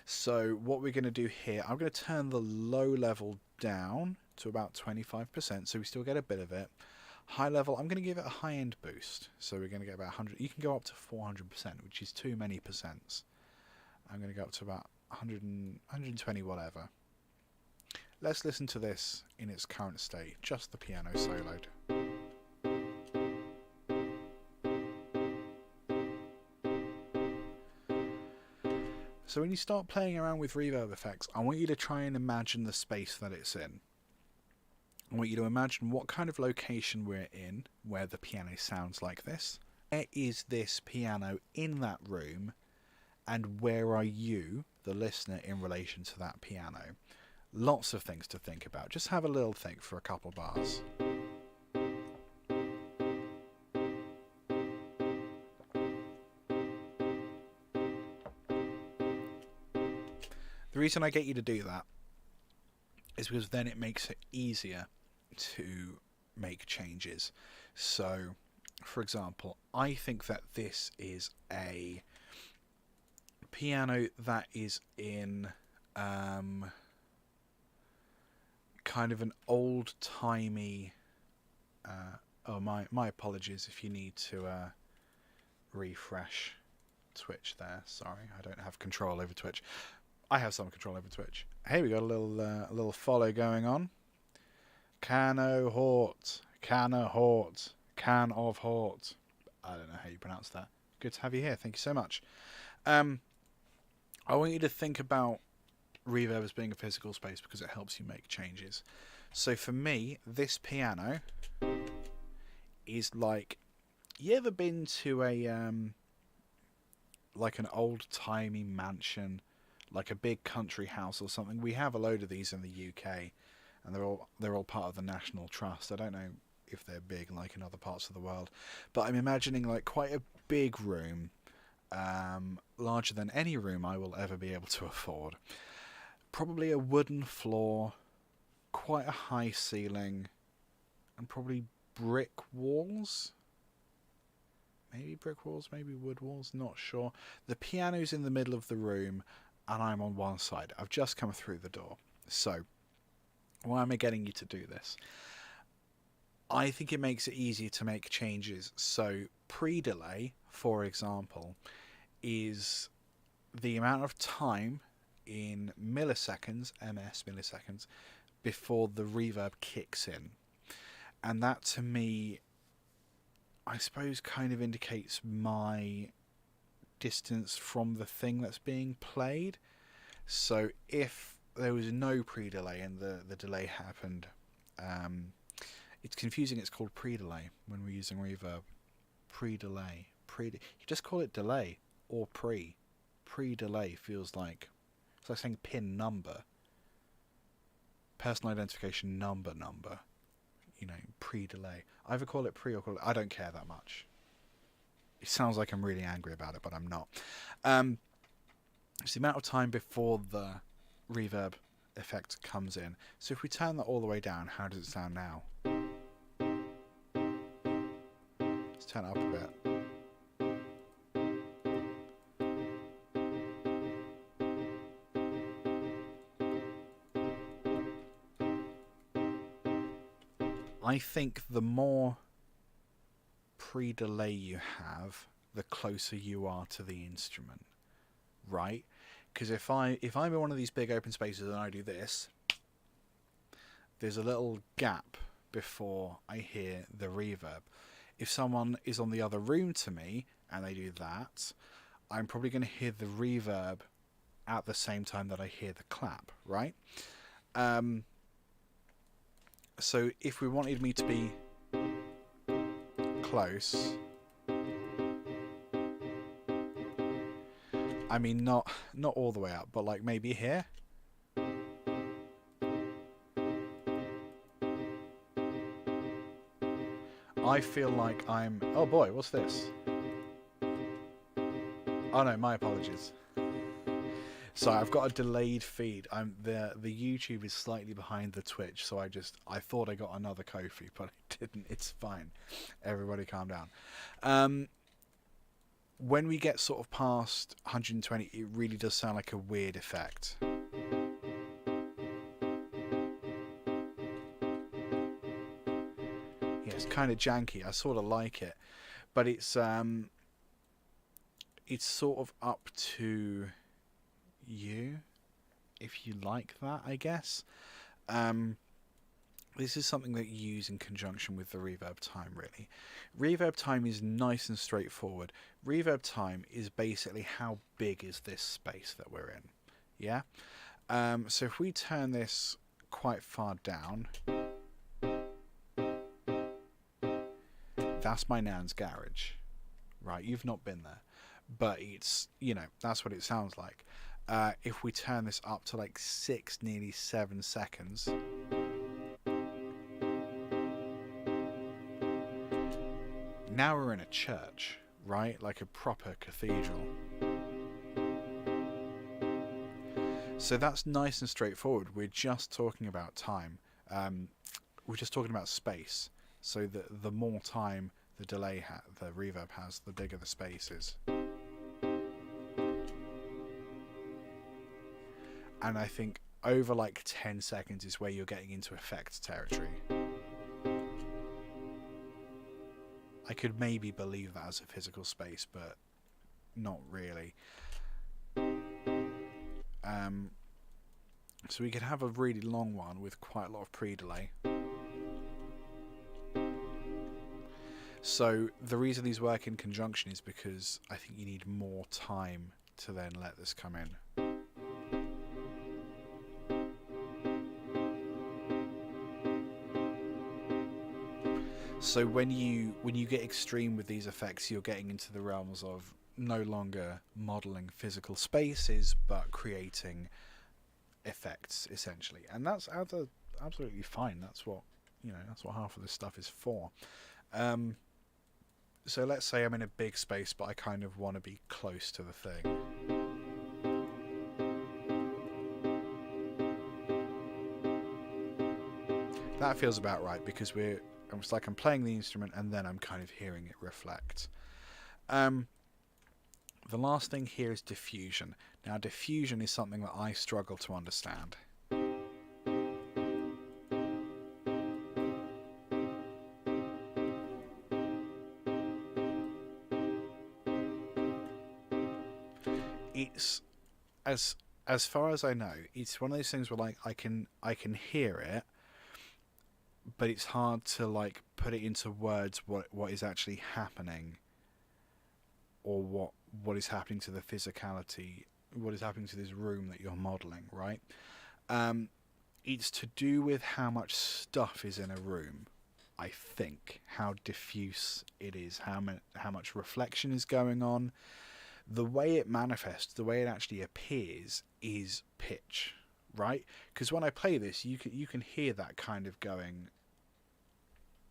S3: So what we're going to do here, I'm going to turn the low level down to about 25%, so we still get a bit of it. High level, I'm going to give it a high end boost, so we're going to get about 100. You can go up to 400%, which is too many percents. I'm going to go up to about 100 and 120, whatever. Let's listen to this in its current state, just the piano soloed. So when you start playing around with reverb effects, I want you to try and imagine the space that it's in. I want you to imagine what kind of location we're in, where the piano sounds like this. Where is this piano in that room, and where are you, the listener, in relation to that piano? Lots of things to think about. Just have a little think for a couple bars. The reason I get you to do that is because then it makes it easier to make changes. So, for example, I think that this is a piano that is in kind of an old-timey... my apologies if you need to refresh Twitch there. Sorry, I don't have control over Twitch. I have some control over Twitch. Hey, we got a little follow going on. Can of Hort. I don't know how you pronounce that. Good to have you here. Thank you so much. I want you to think about reverb as being a physical space because it helps you make changes. So for me, this piano is like... You ever been to a like an old-timey mansion, like a big country house or something? We have a load of these in the UK, and they're all part of the National Trust. I don't know if they're big like in other parts of the world, but I'm imagining like quite a big room, larger than any room I will ever be able to afford. Probably a wooden floor, quite a high ceiling, and probably brick walls. Maybe brick walls, maybe wood walls, not sure. The piano's in the middle of the room, and I'm on one side. I've just come through the door. So, why am I getting you to do this? I think it makes it easier to make changes. So, pre-delay, for example, is the amount of time in milliseconds, ms, milliseconds, before the reverb kicks in. And that, to me, I suppose kind of indicates my distance from the thing that's being played. So if there was no pre-delay and the delay happened, it's confusing. It's called pre-delay when we're using reverb. Pre-delay. You just call it delay or pre. Pre-delay feels like... It's like saying PIN number. Personal identification number. Pre-delay. Either call it pre or call it... I don't care that much. It sounds like I'm really angry about it, but I'm not. It's the amount of time before the reverb effect comes in. So if we turn that all the way down, how does it sound now? Let's turn it up a bit. I think the more pre-delay you have, the closer you are to the instrument, right? Because if I'm in one of these big open spaces and I do this, there's a little gap before I hear the reverb. If someone is on the other room to me and they do that, I'm probably going to hear the reverb at the same time that I hear the clap, right? So if we wanted me to be close, I mean not all the way up, but like maybe here. I feel like I'm... Oh boy, what's this? Oh no, my apologies. Sorry, I've got a delayed feed. The YouTube is slightly behind the Twitch, so I thought I got another Ko-fi, but I didn't. It's fine. Everybody calm down. When we get sort of past 120, it really does sound like a weird effect. Yeah, it's kind of janky. I sort of like it, but it's sort of up to you if you like that, I guess. This is something that you use in conjunction with the reverb time, really. Reverb time is nice and straightforward. Reverb time is basically how big is this space that we're in. Yeah? So if we turn this quite far down, that's my nan's garage. Right, you've not been there. But it's, that's what it sounds like. If we turn this up to like 6, nearly 7 seconds, now we're in a church, right? Like a proper cathedral. So that's nice and straightforward. We're just talking about time. We're just talking about space. So the more time the delay the reverb has, the bigger the space is. And I think over like 10 seconds is where you're getting into effects territory. I could maybe believe that as a physical space, but not really. So we could have a really long one with quite a lot of pre-delay. So the reason these work in conjunction is because I think you need more time to then let this come in. So when you get extreme with these effects, you're getting into the realms of no longer modeling physical spaces, but creating effects essentially, and that's absolutely fine. That's what half of this stuff is for. So let's say I'm in a big space, but I kind of want to be close to the thing. That feels about right because it's like I'm playing the instrument and then I'm kind of hearing it reflect. The last thing here is diffusion. Now, diffusion is something that I struggle to understand. It's as far as I know, it's one of those things where like I can hear it, but it's hard to like put it into words what is actually happening, or what is happening to the physicality, what is happening to this room that you're modeling, right? It's to do with how much stuff is in a room, I think, how diffuse it is, how much reflection is going on. The way it manifests, the way it actually appears is pitch, right? Because when I play this, you can hear that kind of going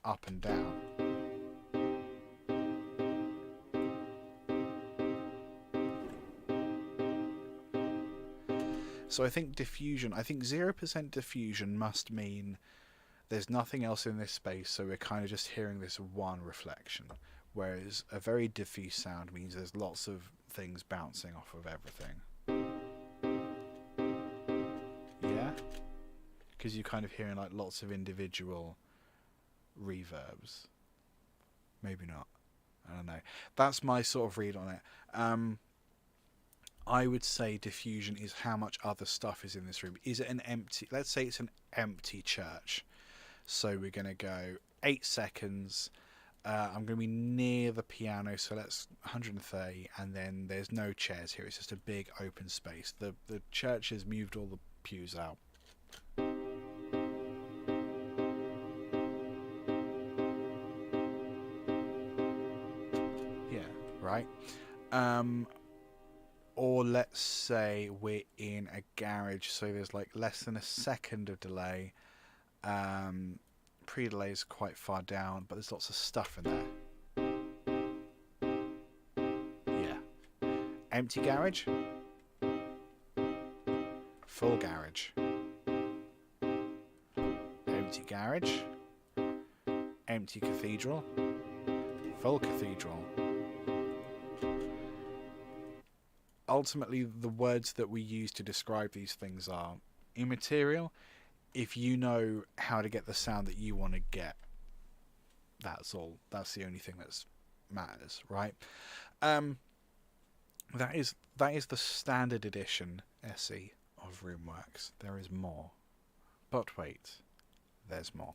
S3: up and down. So I think 0% diffusion must mean there's nothing else in this space, so we're kind of just hearing this one reflection. Whereas a very diffuse sound means there's lots of things bouncing off of everything. Yeah? Because you're kind of hearing like lots of individual reverbs. Maybe not. I don't know. That's my sort of read on it. I would say diffusion is how much other stuff is in this room. Is it an empty... Let's say it's an empty church. So we're going to go 8 seconds... I'm going to be near the piano, so let's 130, and then there's no chairs here. It's just a big open space. The church has moved all the pews out. right? Or let's say we're in a garage, so there's like less than a second of delay. Pre-delay is quite far down, but there's lots of stuff in there. Yeah. Empty garage. Full garage. Empty garage. Empty cathedral. Full cathedral. Ultimately, the words that we use to describe these things are immaterial. If you know how to get the sound that you want to get, that's all. That's the only thing that matters, right? That is the standard edition SE of RoomWorks. There is more, but wait, there's more.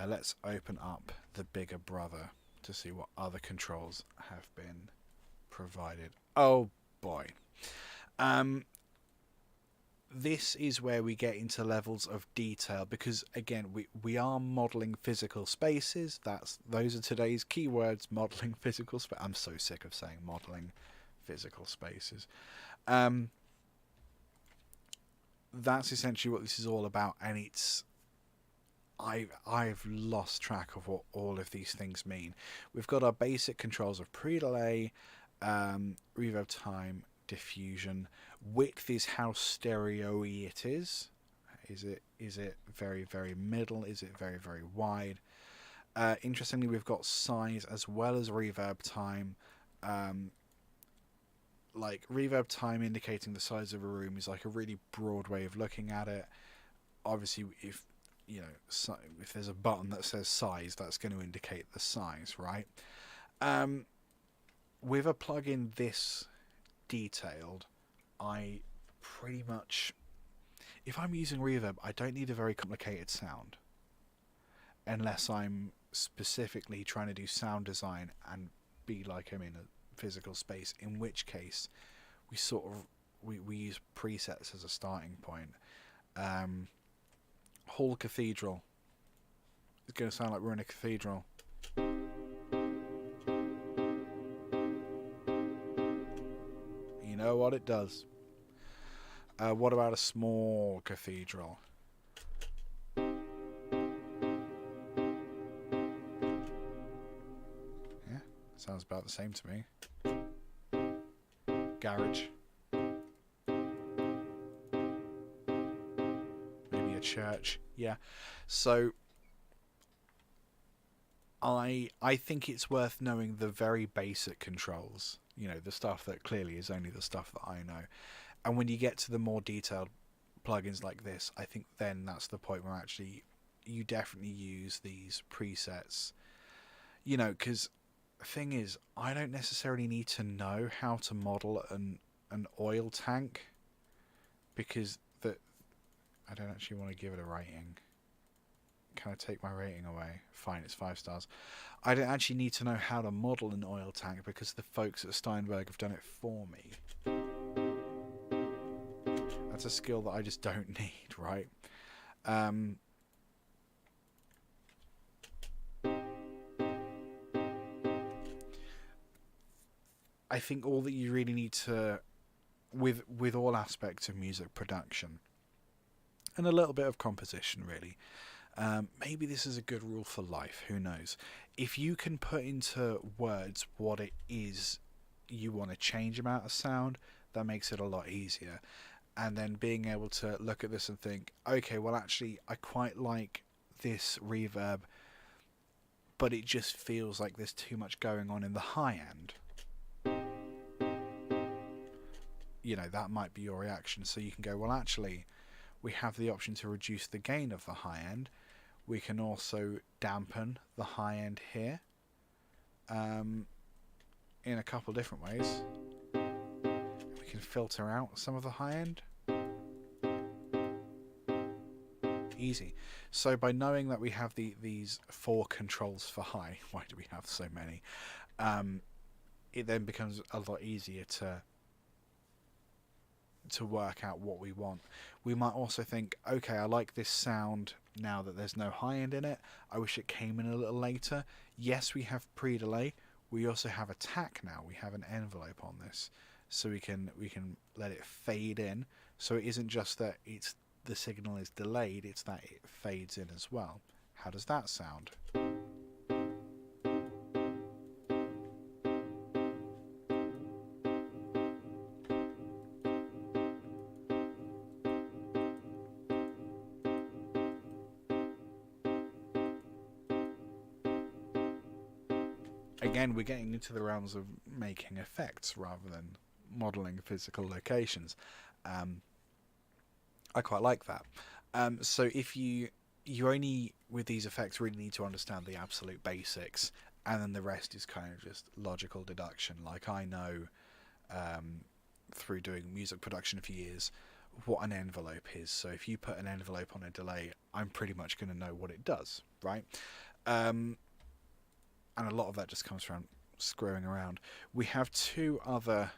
S3: Let's open up the bigger brother to see what other controls have been provided. Oh boy. This is where we get into levels of detail, because again we are modeling physical spaces. Those are today's keywords: modeling physical space. I'm so sick of saying modeling physical spaces. That's essentially what this is all about, and I've lost track of what all of these things mean. We've got our basic controls of pre-delay, reverb time, diffusion. Width is how stereo-y it is. Is it very, very middle? Is it very, very wide? Interestingly, we've got size as well as reverb time. Like reverb time indicating the size of a room is like a really broad way of looking at it. Obviously, if if there's a button that says size, that's going to indicate the size, right? With a plugin this detailed, I pretty much, if I'm using reverb, I don't need a very complicated sound, unless I'm specifically trying to do sound design and be like I'm in a physical space, in which case we use presets as a starting point. Hall Cathedral. It's going to sound like we're in a cathedral. You know what it does. What about a small cathedral? Yeah, sounds about the same to me. Garage. Maybe a church. Yeah. So I think it's worth knowing the very basic controls. The stuff that clearly is only the stuff that I know. And when you get to the more detailed plugins like this, I think then that's the point where actually you definitely use these presets. Because the thing is, I don't necessarily need to know how to model an oil tank, because I don't actually want to give it a rating. Can I take my rating away? Fine, it's 5 stars. I don't actually need to know how to model an oil tank, because the folks at Steinberg have done it for me. That's a skill that I just don't need, right? I think all that you really need to, with all aspects of music production, and a little bit of composition really, maybe this is a good rule for life, who knows. If you can put into words what it is you want to change about a sound, that makes it a lot easier. And then being able to look at this and think, okay, well actually I quite like this reverb, but it just feels like there's too much going on in the high end. That might be your reaction. So you can go, well actually we have the option to reduce the gain of the high end. We can also dampen the high end here in a couple different ways. We can filter out some of the high end. Easy. So by knowing that we have these 4 controls for high, why do we have so many? It then becomes a lot easier to work out what we want. We might also think, okay, I like this sound now that there's no high end in it. I wish it came in a little later. Yes, we have pre-delay. We also have a tack now. We have an envelope on this, so we can let it fade in. So it isn't just that the signal is delayed; it's that it fades in as well. How does that sound? Again, we're getting into the realms of making effects rather than modeling physical locations. I quite like that. So if you only, with these effects, really need to understand the absolute basics, and then the rest is kind of just logical deduction. Like, I know through doing music production for years what an envelope is. So if you put an envelope on a delay, I'm pretty much going to know what it does, right? And a lot of that just comes from screwing around. We have two other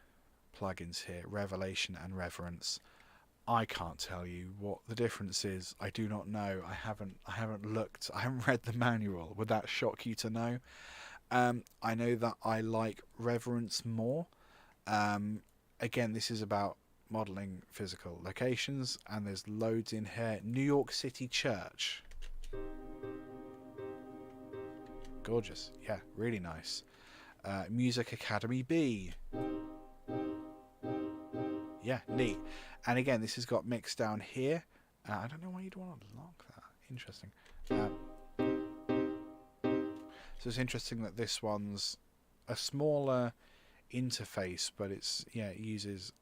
S3: plugins here, Revelation and Reverence. I can't tell you what the difference is. I do not know. I haven't looked. I haven't read the manual. Would that shock you to know? I know that I like Reverence more. Again, this is about modeling physical locations, and there's loads in here. New York City Church. Gorgeous. Yeah, really nice. Music Academy B. Yeah, neat. And again, this has got mix down here. I don't know why you'd want to lock that. Interesting. So it's interesting that this one's a smaller interface, but it uses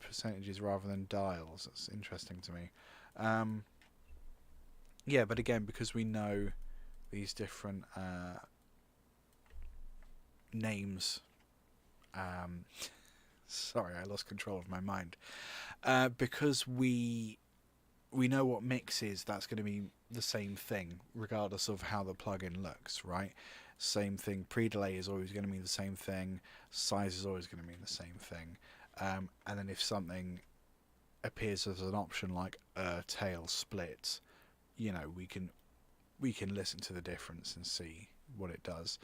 S3: percentages rather than dials. That's interesting to me. Yeah, but again, because we know these different names. Sorry, I lost control of my mind. Because we know what mix is, that's going to be the same thing, regardless of how the plugin looks, right? Same thing. Pre-delay is always going to mean the same thing. Size is always going to mean the same thing. And then if something appears as an option like a tail split, we can listen to the difference and see what it does.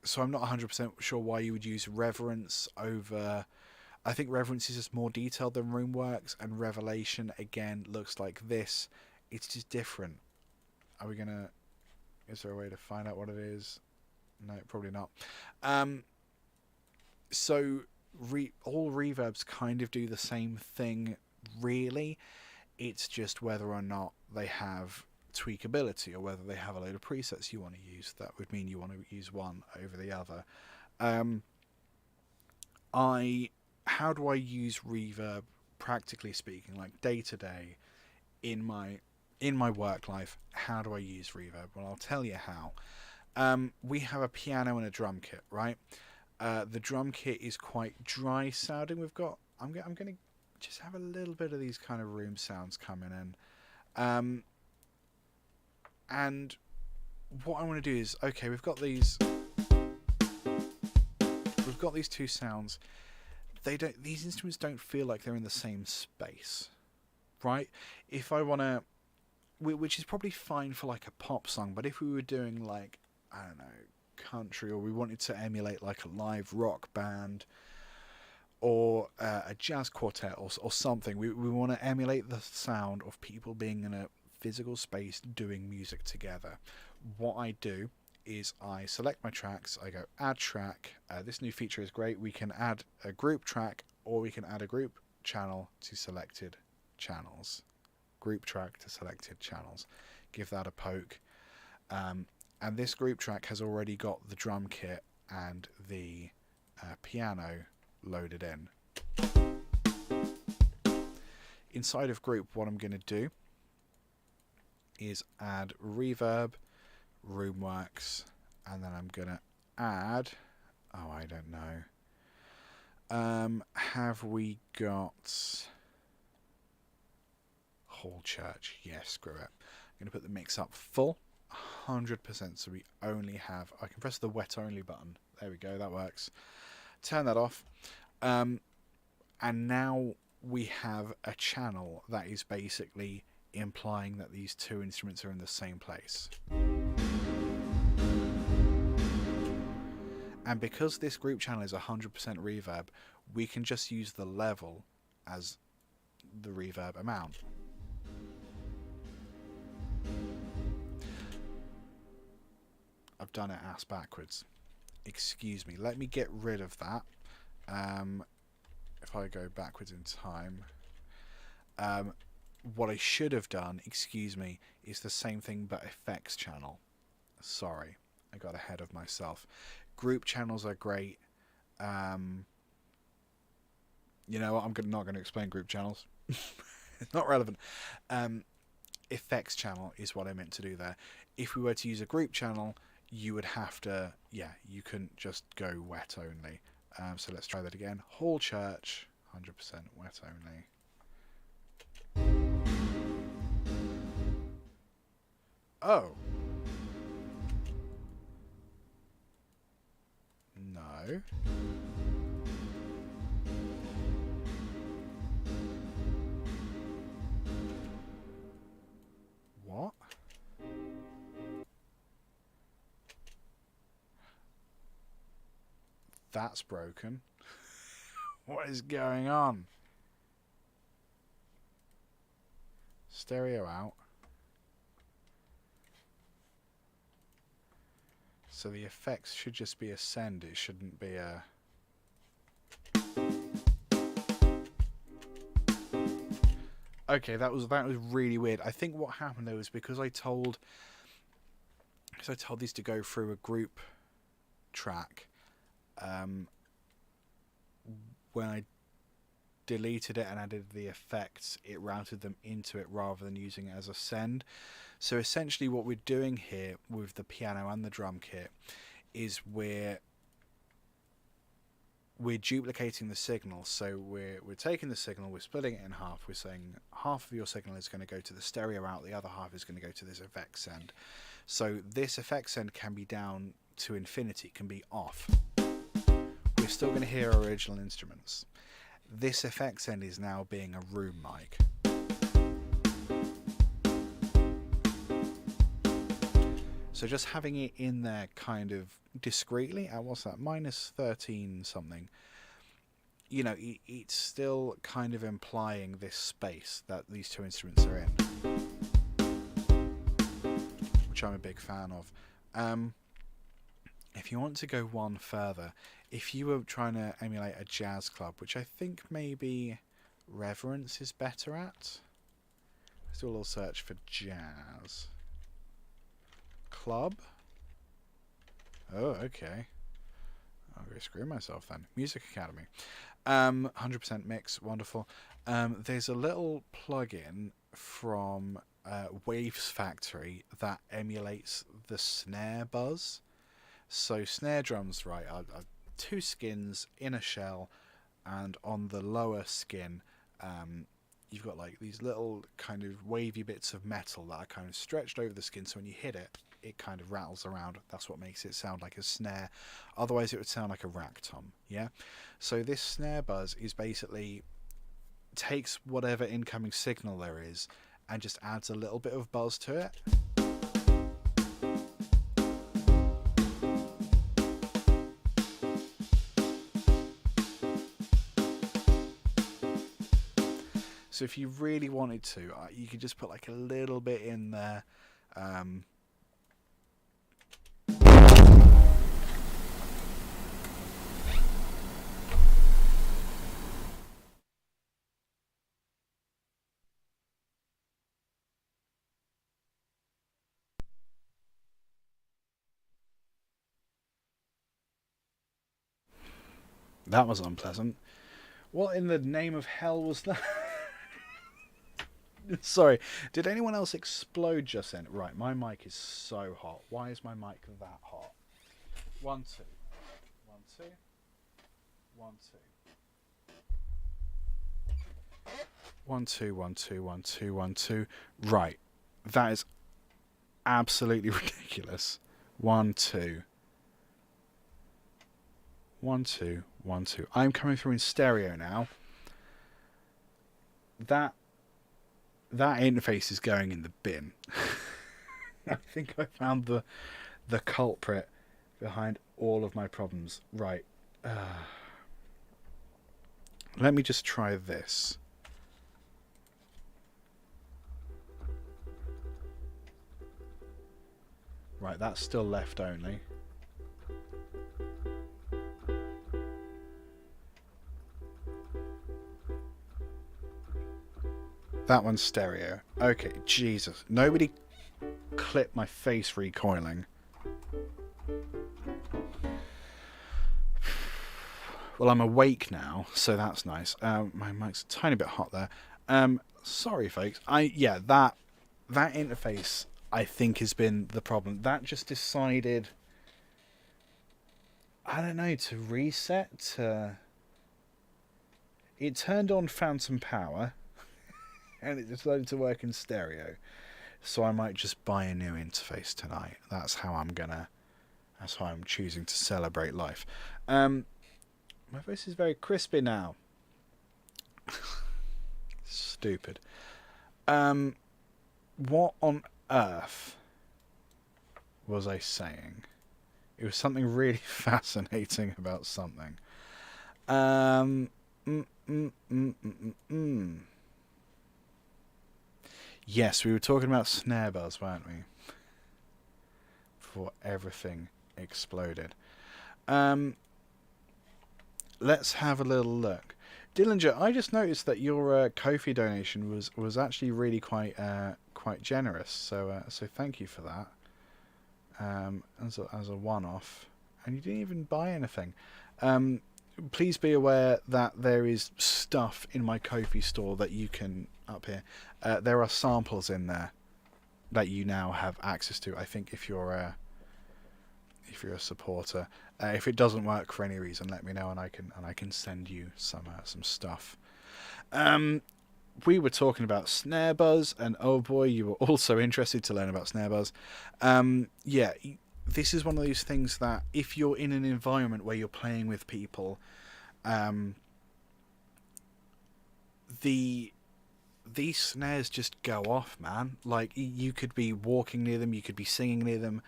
S3: So I'm not 100% sure why you would use Reverence over... I think Reverence is just more detailed than Roomworks, and Revelation, again, looks like this. It's just different. Are we going to... Is there a way to find out what it is? No, probably not. So all reverbs kind of do the same thing, really. It's just whether or not they have tweakability, or whether they have a load of presets you want to use. That would mean you want to use one over the other. How do I use reverb, practically speaking, like day to day in my work life? How do I use reverb? Well, I'll tell you how. We have a piano and a drum kit, right? The drum kit is quite dry sounding. I'm going to just have a little bit of these kind of room sounds coming in. And what I want to do is, okay, we've got these two sounds. These instruments don't feel like they're in the same space, right? If I want to, which is probably fine for like a pop song, but if we were doing like, I don't know, country, or we wanted to emulate like a live rock band, or a jazz quartet, or something, we want to emulate the sound of people being in a physical space doing music together. What I do is I select my tracks, I go add track. This new feature is great. We can add a group track, or we can add a group channel to selected channels. Group track to selected channels. Give that a poke. And this group track has already got the drum kit and the piano loaded in. Inside of group, what I'm going to do is add reverb, Roomworks, and then I'm going to add... Oh, I don't know. Have we got... Whole church? Yes, screw it. I'm going to put the mix up full, 100%, so we only have... I can press the wet only button. There we go, that works. Turn that off. And now we have a channel that is basically implying that these two instruments are in the same place. And because this group channel is 100% reverb, we can just use the level as the reverb amount. I've done it ass backwards. Excuse me. Let me get rid of that. If I go backwards in time, what I should have done, excuse me, is the same thing but effects channel. Sorry, I got ahead of myself. Group channels are great. You know what? I'm not going to explain group channels. It's not relevant. Effects channel is what I meant to do there. If we were to use a group channel, you would have to, you couldn't just go wet only. So let's try that again. Hall Church, 100% wet only. Oh. No. What? That's broken. What is going on? Stereo out. So the effects should just be a send. It shouldn't be a... Okay, that was really weird. I think what happened though is because I told these to go through a group track. When I deleted it and added the effects, it routed them into it rather than using it as a send. So essentially what we're doing here with the piano and the drum kit is we're duplicating the signal. So we're taking the signal, we're splitting it in half. We're saying half of your signal is going to go to the stereo out, the other half is going to go to this effects send. So this effects send can be down to infinity, can be off. We're still going to hear our original instruments. This effects end is now being a room mic. So just having it in there kind of discreetly at, what's that, minus 13 something, you know, it's still kind of implying this space that these two instruments are in, which I'm a big fan of. If you want to go one further, if you were trying to emulate a jazz club, which I think maybe Reverence is better at. Let's do a little search for jazz. Club. Oh, okay. I'll go screw myself then. Music Academy. 100% mix. Wonderful. There's a little plugin from Waves Factory that emulates the snare buzz. So snare drums, right, are two skins in a shell, and on the lower skin you've got like these little kind of wavy bits of metal that are kind of stretched over the skin, so when you hit it, it kind of rattles around. That's what makes it sound like a snare. Otherwise it would sound like a rack tom. Yeah, so this snare buzz is basically takes whatever incoming signal there is and just adds a little bit of buzz to it. So if you really wanted to, you could just put like a little bit in there. That was unpleasant. What in the name of hell was that? Sorry, did anyone else explode just then? Right, my mic is so hot. Why is my mic that hot? 1 2 1 2 1 2 1 2 1 2 1 2 1 2. Right, that is absolutely ridiculous. 1 2 1 2 1 2. I'm coming through in stereo now. That interface is going in the bin. I think I found the culprit behind all of my problems. Right. Let me just try this. Right, that's still left only. That one's stereo. Okay, Jesus. Nobody clip my face recoiling. Well, I'm awake now, so that's nice. My mic's a tiny bit hot there. Sorry, folks. That interface, I think, has been the problem. That just decided, I don't know, to reset. It turned on phantom power, and it decided to work in stereo. So I might just buy a new interface tonight. That's how I'm choosing to celebrate life. My voice is very crispy now. Stupid. What on earth was I saying? It was something really fascinating about something. Yes, we were talking about snare bars, weren't we? Before everything exploded. Let's have a little look. Dillinger, I just noticed that your Ko-fi donation was actually really quite generous. So thank you for that. As a one-off, and you didn't even buy anything. Please be aware that there is stuff in my Ko-fi store that you can up here. There are samples in there that you now have access to. I think if you're a supporter. If it doesn't work for any reason, let me know, and I can send you some stuff. We were talking about snare buzz, and oh boy, you were also interested to learn about snare buzz. This is one of those things that if you're in an environment where you're playing with people, these snares just go off, man. Like, you could be walking near them, you could be singing near them.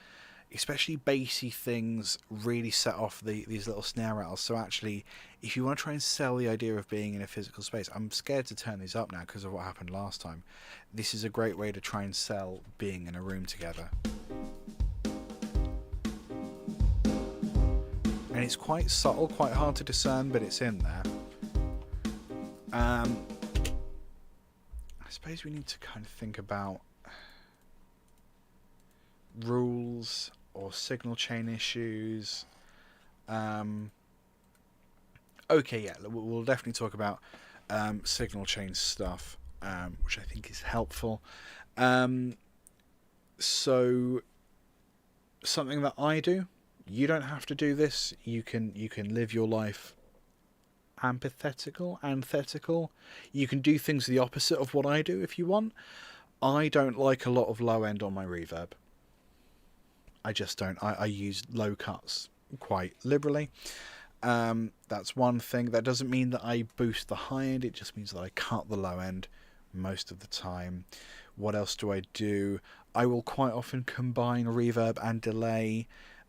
S3: Especially bassy things really set off these little snare rattles. So actually, if you want to try and sell the idea of being in a physical space, I'm scared to turn these up now because of what happened last time. This is a great way to try and sell being in a room together. And it's quite subtle, quite hard to discern, but it's in there. I suppose we need to kind of think about rules or signal chain issues. Okay, yeah, we'll definitely talk about signal chain stuff, which I think is helpful. So something that I do, you don't have to do this. You can live your life antithetical. You can do things the opposite of what I do if you want. I don't like a lot of low end on my reverb. I just don't. I use low cuts quite liberally. That's one thing. That doesn't mean that I boost the high end. It just means that I cut the low end most of the time. What else do I do? I will quite often combine reverb and delay.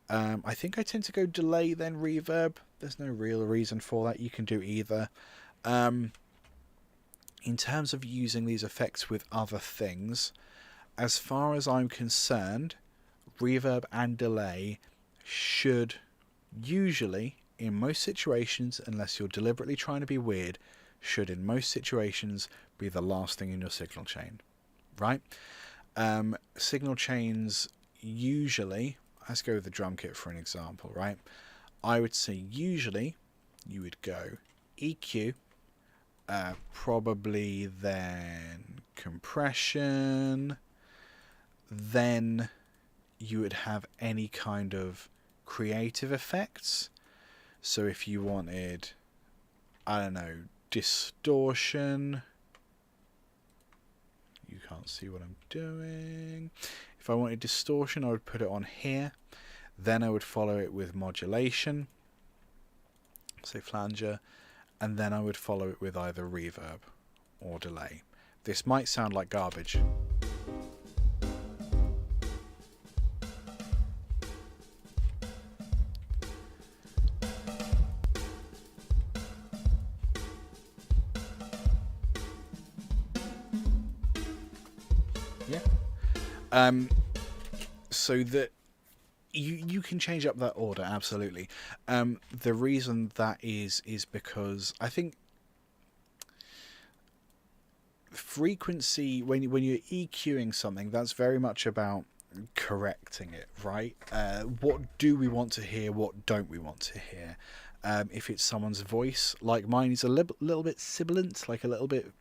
S3: I think I tend to go delay then reverb. There's no real reason for that. You can do either. In terms of using these effects with other things, as far as I'm concerned, reverb and delay should usually, in most situations, unless you're deliberately trying to be weird, should in most situations be the last thing in your signal chain, right? Signal chains usually, let's go with the drum kit for an example, right? I would say usually you would go EQ, probably then compression, then you would have any kind of creative effects. So if you wanted, I don't know, distortion, you can't see what I'm doing. If I wanted distortion, I would put it on here. Then I would follow it with modulation, say flanger, and then I would follow it with either reverb or delay. This might sound like garbage. So that you can change up that order, absolutely. The reason that is because I think frequency, when you're EQing something, that's very much about correcting it, right? What do we want to hear? What don't we want to hear? If it's someone's voice, like mine is a little bit sibilant, like a little bit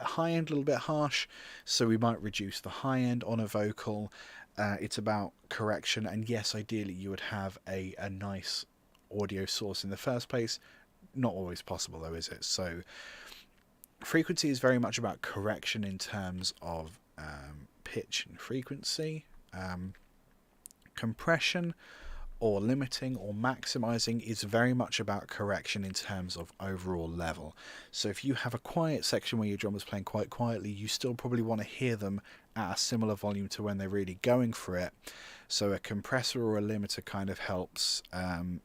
S3: high end, a little bit harsh, so we might reduce the high end on a vocal. It's about correction, and yes, ideally you would have a nice audio source in the first place. Not always possible though, is it? So frequency is very much about correction in terms of pitch and frequency. Compression or limiting or maximizing is very much about correction in terms of overall level. So if you have a quiet section where your drummer's playing quite quietly, you still probably want to hear them at a similar volume to when they're really going for it. So a compressor or a limiter kind of helps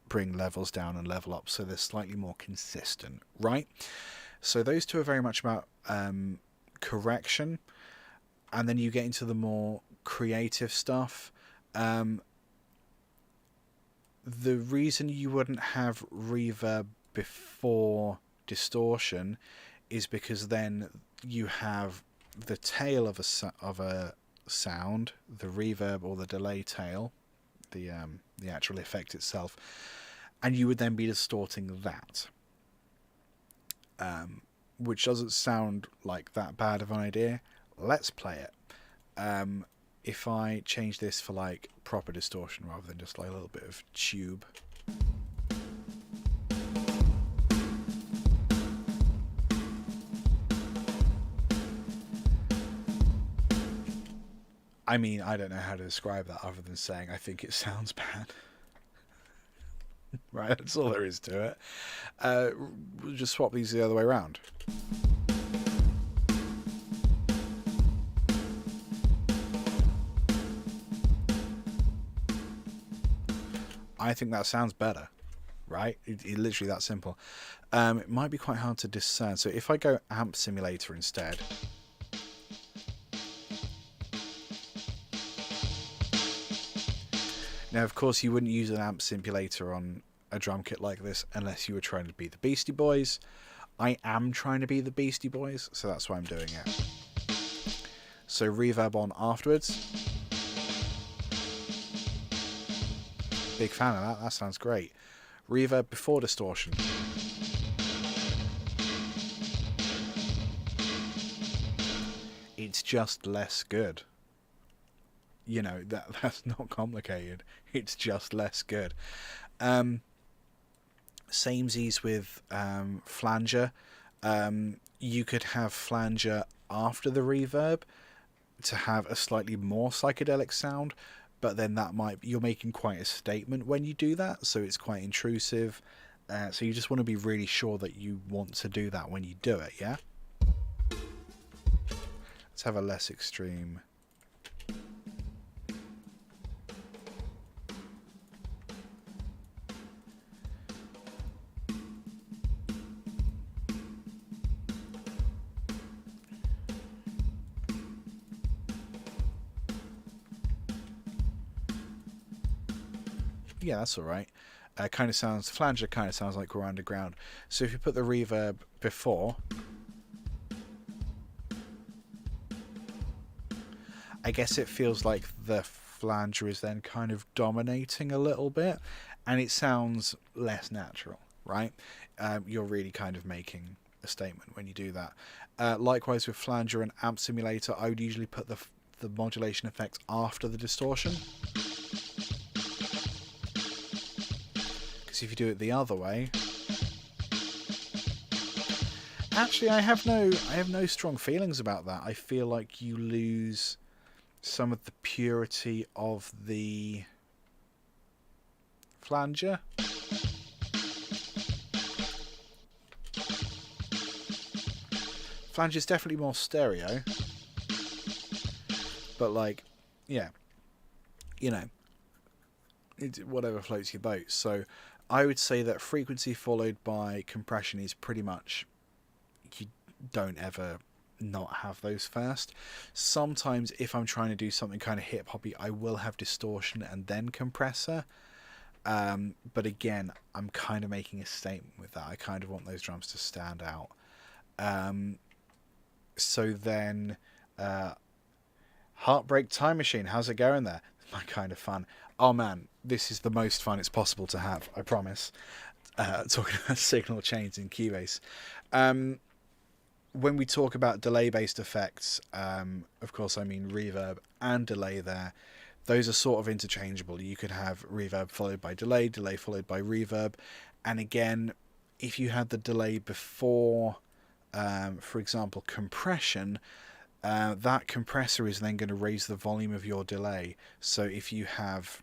S3: bring levels down and level up so they're slightly more consistent, right? So those two are very much about correction, and then you get into the more creative stuff. The reason you wouldn't have reverb before distortion is because then you have the tail of a sound, the reverb or the delay tail, the actual effect itself, and you would then be distorting that, which doesn't sound like that bad of an idea. Let's play it. If I change this for like proper distortion rather than just like a little bit of tube. I mean, I don't know how to describe that other than saying I think it sounds bad. Right, that's all there is to it. We'll just swap these the other way around. I think that sounds better, right? It literally that simple. It might be quite hard to discern. So if I go amp simulator instead. Now, of course, you wouldn't use an amp simulator on a drum kit like this unless you were trying to be the Beastie Boys. I am trying to be the Beastie Boys, so that's why I'm doing it. So reverb on afterwards. Big fan of that. That sounds great. Reverb before distortion. It's just less good. You know, that's not complicated. It's just less good. Samesies with flanger. You could have flanger after the reverb to have a slightly more psychedelic sound, but then you're making quite a statement when you do that, so it's quite intrusive. So you just want to be really sure that you want to do that when you do it, yeah? Let's have a less extreme. Yeah, that's all right. Flanger kind of sounds like we're underground. So if you put the reverb before, I guess it feels like the flanger is then kind of dominating a little bit, and it sounds less natural, right? You're really kind of making a statement when you do that. Likewise with flanger and amp simulator, I would usually put the modulation effects after the distortion. If you do it the other way, actually I have no strong feelings about that. I feel like you lose some of the purity of the flanger. Flanger's definitely more stereo, but like, yeah, you know, whatever floats your boat. So I would say that frequency followed by compression is pretty much, you don't ever not have those first. Sometimes if I'm trying to do something kind of hip hoppy, I will have distortion and then compressor. But again, I'm kind of making a statement with that. I kind of want those drums to stand out. So then, Heartbreak Time Machine, how's it going there? My kind of fun. Oh man, this is the most fun it's possible to have, I promise. Talking about signal chains in Cubase. When we talk about delay-based effects, of course I mean reverb and delay there. Those are sort of interchangeable. You could have reverb followed by delay, delay followed by reverb. And again, if you had the delay before, for example, compression, that compressor is then going to raise the volume of your delay. So if you have,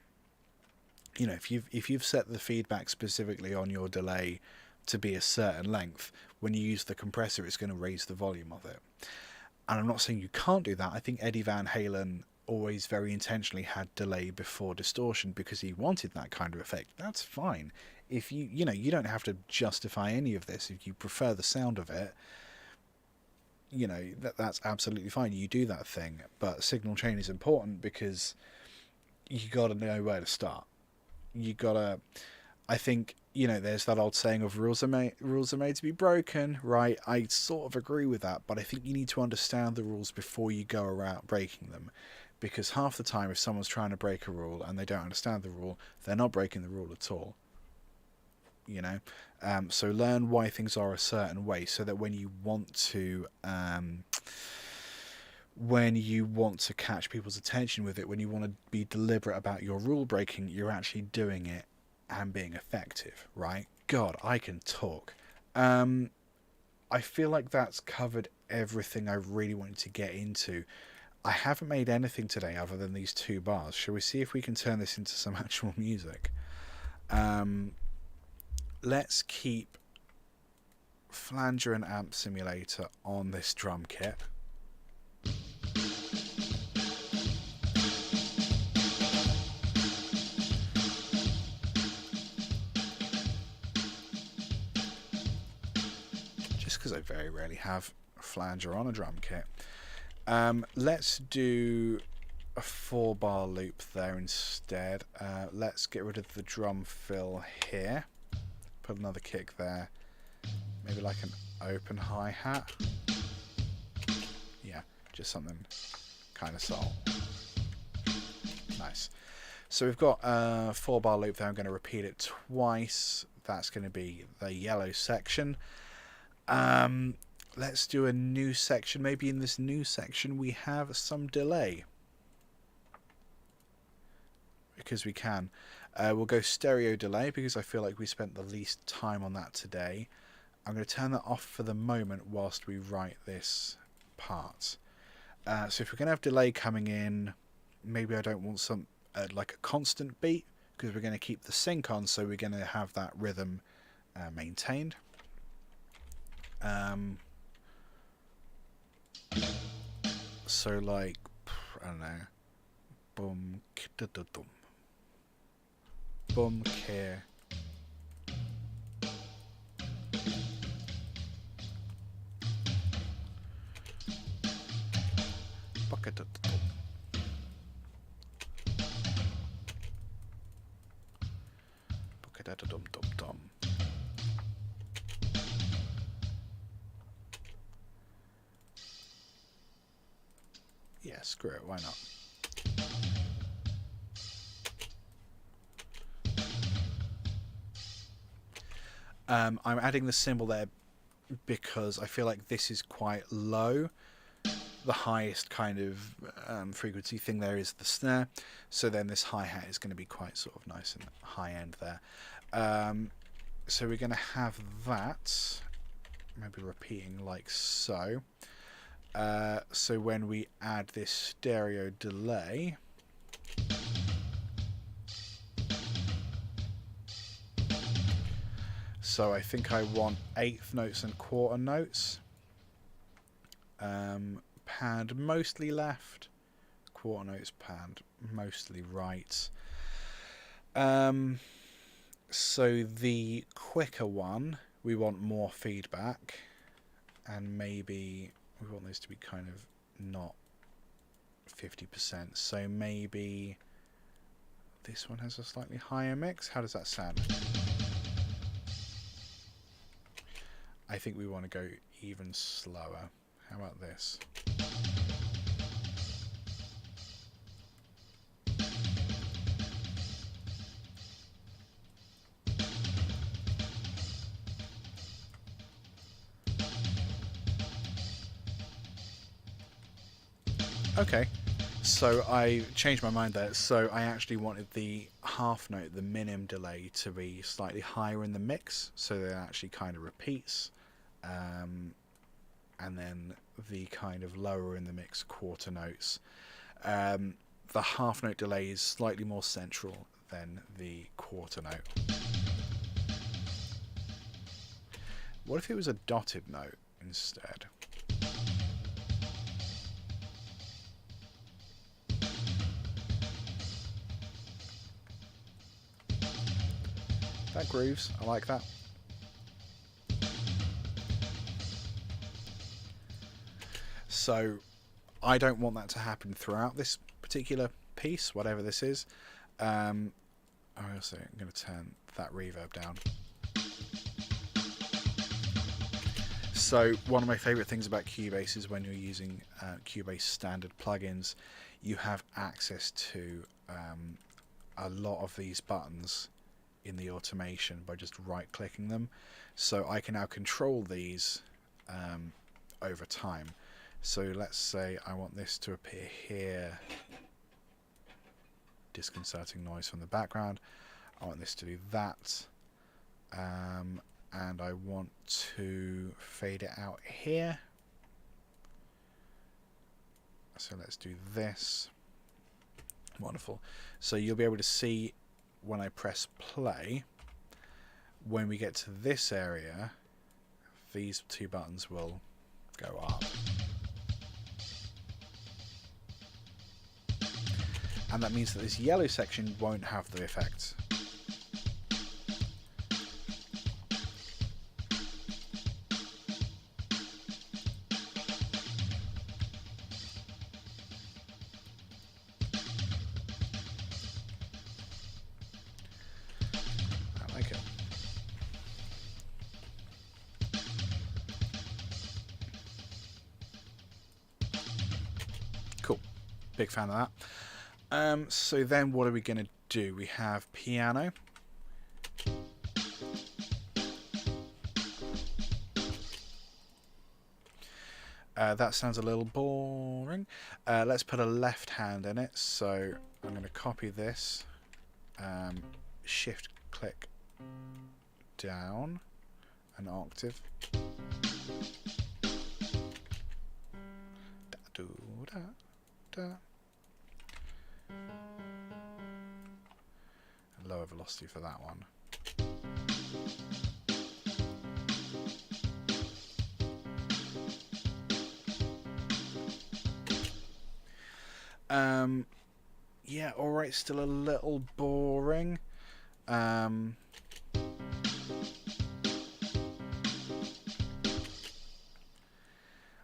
S3: if you've set the feedback specifically on your delay to be a certain length, when you use the compressor, it's going to raise the volume of it. And I'm not saying you can't do that. I think Eddie Van Halen always very intentionally had delay before distortion because he wanted that kind of effect. That's fine. If you don't have to justify any of this. If you prefer the sound of it, that's absolutely fine. You do that thing. But signal chain is important because you got to know where to start. I think, there's that old saying of rules are made to be broken, right? I sort of agree with that, but I think you need to understand the rules before you go around breaking them. Because half the time, if someone's trying to break a rule and they don't understand the rule, they're not breaking the rule at all. So learn why things are a certain way, so that when you want to catch people's attention with it, when you want to be deliberate about your rule breaking, you're actually doing it and being effective, right? God, I can talk. I feel like that's covered everything I really wanted to get into. I haven't made anything today other than these 2 bars. Shall we see if we can turn this into some actual music? Let's keep Flanger and Amp Simulator on this drum kit. Just because I very rarely have Flanger on a drum kit. Let's do a 4-bar loop there instead. Let's get rid of the drum fill here. Put another kick there. Maybe like an open hi-hat. Yeah, just something kind of soul. Nice. So we've got a 4-bar loop there. I'm going to repeat it twice. That's going to be the yellow section. Let's do a new section. Maybe in this new section we have some delay. Because we can. We'll go stereo delay because I feel like we spent the least time on that today. I'm going to turn that off for the moment whilst we write this part. So if we're going to have delay coming in, maybe I don't want some like a constant beat because we're going to keep the sync on, so we're going to have that rhythm maintained. So like, I don't know, boom, da-da-dum, boom, care. Bucket-da-da-dum. Bucket-da-da-dum-dum-dum. Yeah, screw it, why not? I'm adding the cymbal there because I feel like this is quite low. The highest kind of frequency thing there is the snare, so then this hi-hat is going to be quite sort of nice and high end there. So we're going to have that, maybe repeating like so. So when we add this stereo delay, so I think I want 1/8 notes and 1/4 notes. Panned mostly left, 1/4 notes panned mostly right. So the quicker one, we want more feedback, and maybe we want this to be kind of not 50%. So maybe this one has a slightly higher mix. How does that sound? I think we want to go even slower. How about this? Okay, so I changed my mind there. So I actually wanted the half note, the minim delay, to be slightly higher in the mix, so that it actually kind of repeats, and then the kind of lower in the mix quarter notes. The half note delay is slightly more central than the quarter note. What if it was a dotted note instead? That grooves. I like that. So I don't want that to happen throughout this particular piece, whatever this is. I'm going to turn that reverb down. So one of my favorite things about Cubase is when you're using Cubase standard plugins, you have access to a lot of these buttons in the automation by just right clicking them. So I can now control these over time. So let's say I want this to appear here, disconcerting noise from the background. I want this to do that, and I want to fade it out here. So let's do this. Wonderful. So you'll be able to see when I press play, when we get to this area, these two buttons will go up. And that means that this yellow section won't have the effect. I like it. Cool. Big fan of that. So then what are we going to do? We have piano. That sounds a little boring. Let's put a left hand in it. So I'm going to copy this, shift click down an octave. Lower velocity for that one. Yeah, alright, still a little boring.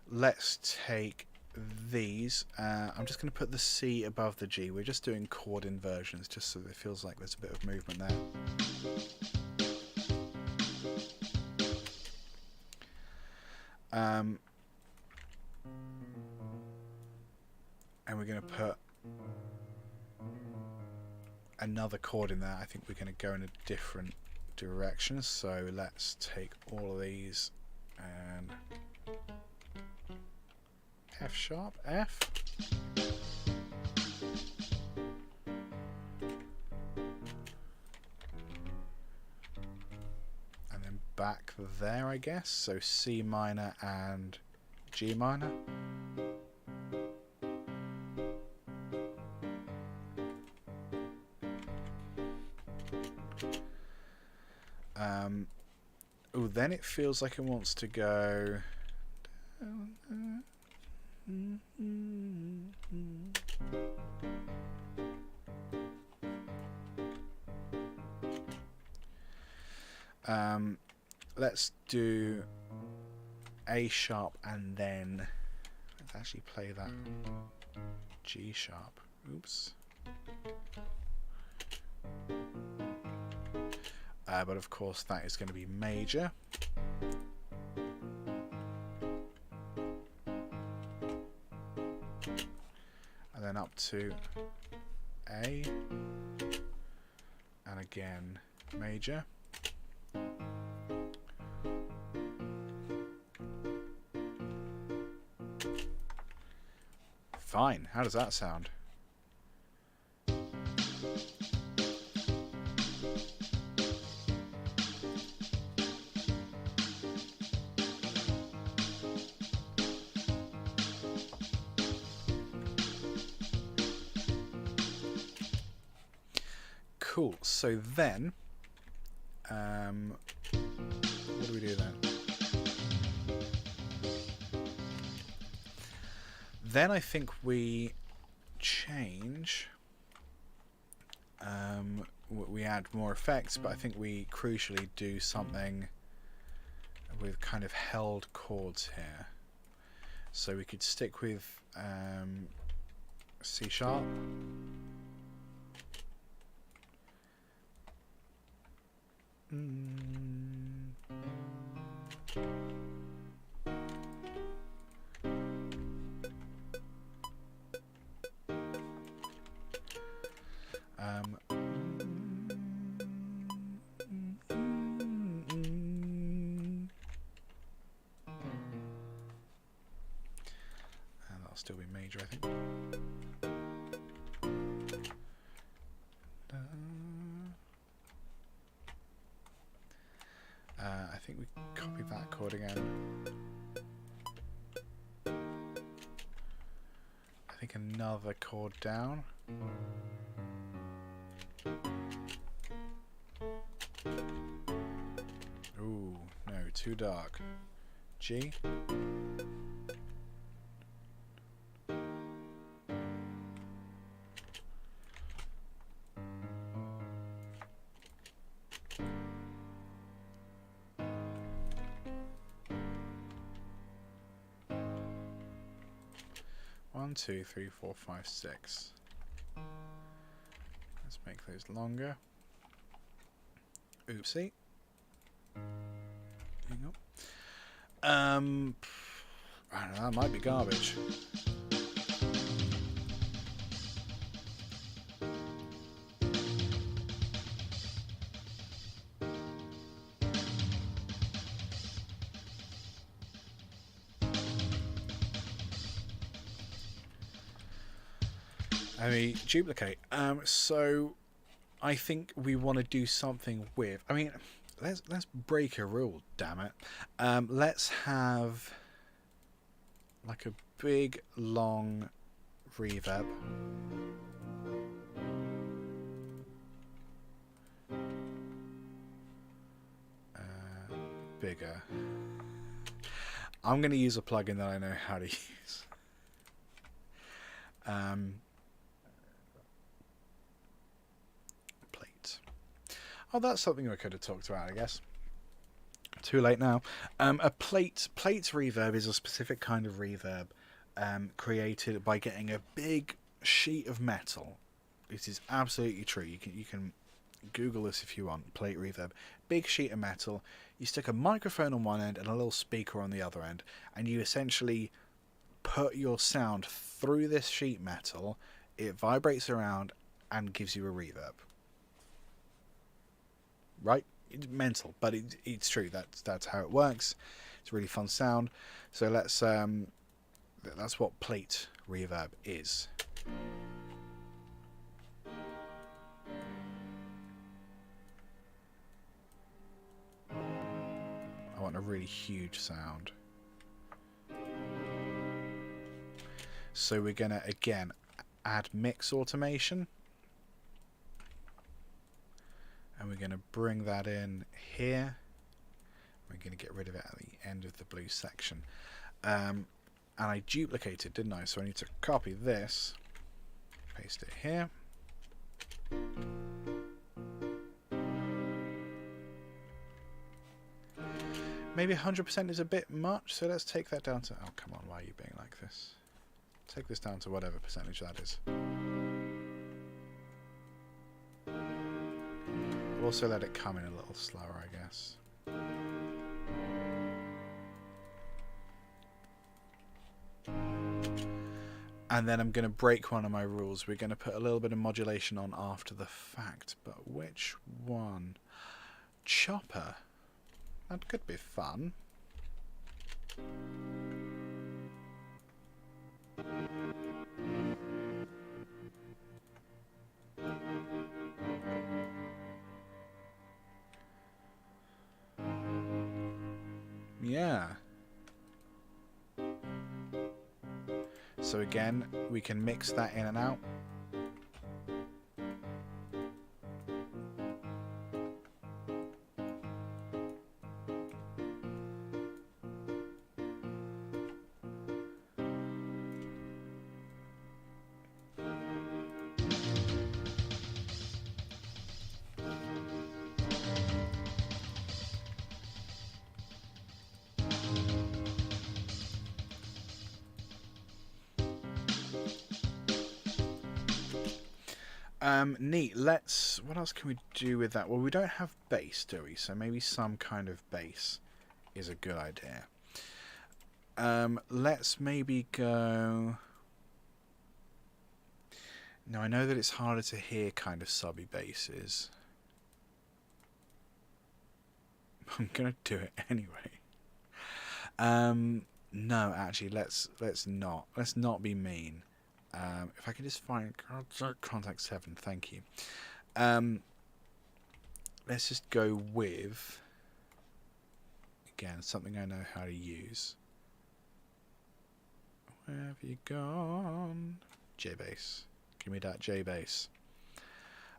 S3: Let's take these. I'm just going to put the C above the G. We're just doing chord inversions just so that it feels like there's a bit of movement there. And we're going to put another chord in there. I think we're going to go in a different direction. So let's take all of these and F sharp, F. And then back there, I guess. So C minor and G minor. Oh, then it feels like it wants to go down. Let's do A sharp and then actually play that G sharp. Oops. But of course that is going to be major. And then up to A. And again major. Fine. How does that sound? Cool. So then, what do we do then? Then I think we change. We add more effects, but I think we crucially do something with kind of held chords here. So we could stick with C sharp. And that'll still be major, I think. I think we copy that chord again. I think another chord down. Ooh, no, too dark. G. One, two, three, four, five, six. Let's make those longer. Oopsie. Hang on. I don't know, that might be garbage. I mean, duplicate. So I think we want to do something with. I mean, let's break a rule. Damn it. Let's have like a big long reverb. Bigger. I'm going to use a plugin that I know how to use. Oh, that's something I could have talked about, I guess. Too late now. A plate reverb is a specific kind of reverb created by getting a big sheet of metal. It is absolutely true. You can Google this if you want. Plate reverb. Big sheet of metal. You stick a microphone on one end and a little speaker on the other end, and you essentially put your sound through this sheet metal. It vibrates around and gives you a reverb. Right? It's mental, but it's true. That's how it works. It's a really fun sound. So let's that's what plate reverb is. I want a really huge sound. So we're gonna again add mix automation. And we're going to bring that in here. We're going to get rid of it at the end of the blue section. And I duplicated, didn't I? So I need to copy this, paste it here. Maybe 100% is a bit much, so let's take that down to... Oh, come on, why are you being like this? Take this down to whatever percentage that is. I'll also let it come in a little slower, I guess. And then I'm going to break one of my rules. We're going to put a little bit of modulation on after the fact. But which one? Chopper. That could be fun. Yeah. So again, we can mix that in and out. Neat. What else can we do with that? Well, we don't have bass, do we? So maybe some kind of bass is a good idea. Let's maybe go... Now, I know that it's harder to hear kind of subby basses. I'm going to do it anyway. No, actually, let's not. Let's not be mean. If I can just find contact 7, thank you. Let's just go with, again, something I know how to use. Where have you gone? J-bass. Give me that J-bass.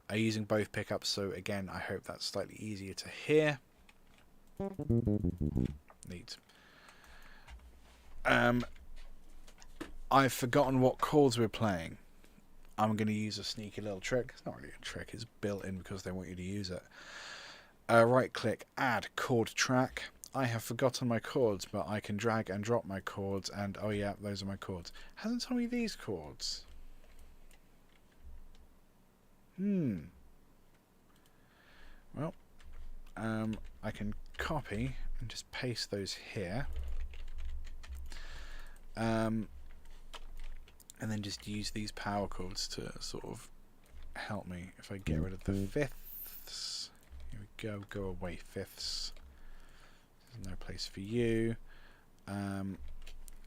S3: I'm using both pickups, so again, I hope that's slightly easier to hear. Neat. I've forgotten what chords we're playing. I'm going to use a sneaky little trick. It's not really a trick, it's built in because they want you to use it. Right click, add chord track. I have forgotten my chords, but I can drag and drop my chords, and oh yeah, those are my chords. Hasn't told me these chords. Well, I can copy and just paste those here. And then just use these power chords to sort of help me. If I get rid of the fifths, here we go away fifths. There's no place for you. And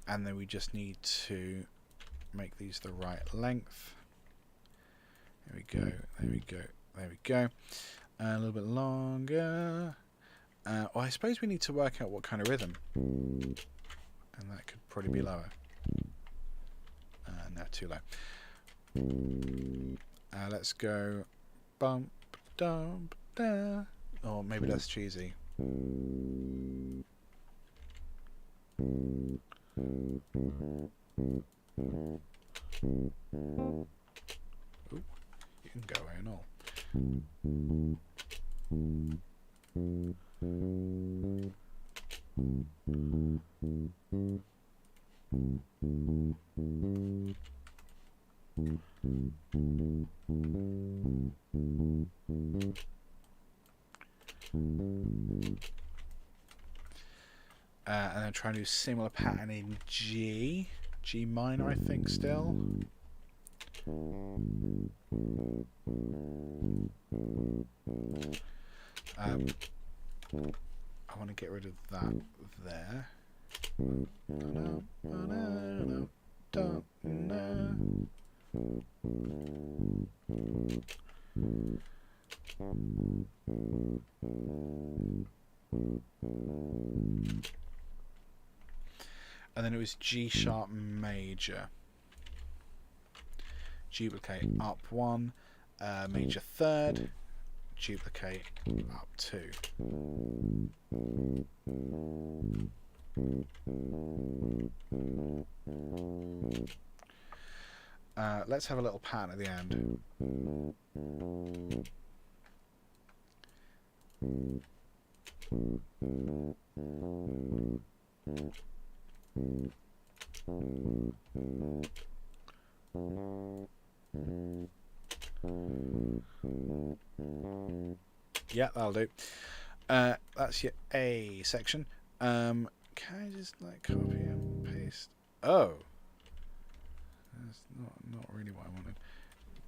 S3: then we just need to make these the right length. There we go, there we go, there we go. A little bit longer. Well, I suppose we need to work out what kind of rhythm. And that could probably be lower. No, too low. Let's go bump, dump, da. Or maybe less cheesy. Ooh, you can go away and all. And then try and do a similar pattern in G minor, I think, still. I want to get rid of that there. And then it was G sharp major. Duplicate up 1, major 3rd, duplicate up 2. Let's have a little pattern at the end. Yeah, that'll do. That's your A section. Can I just like copy and paste? Oh, that's not really what I wanted.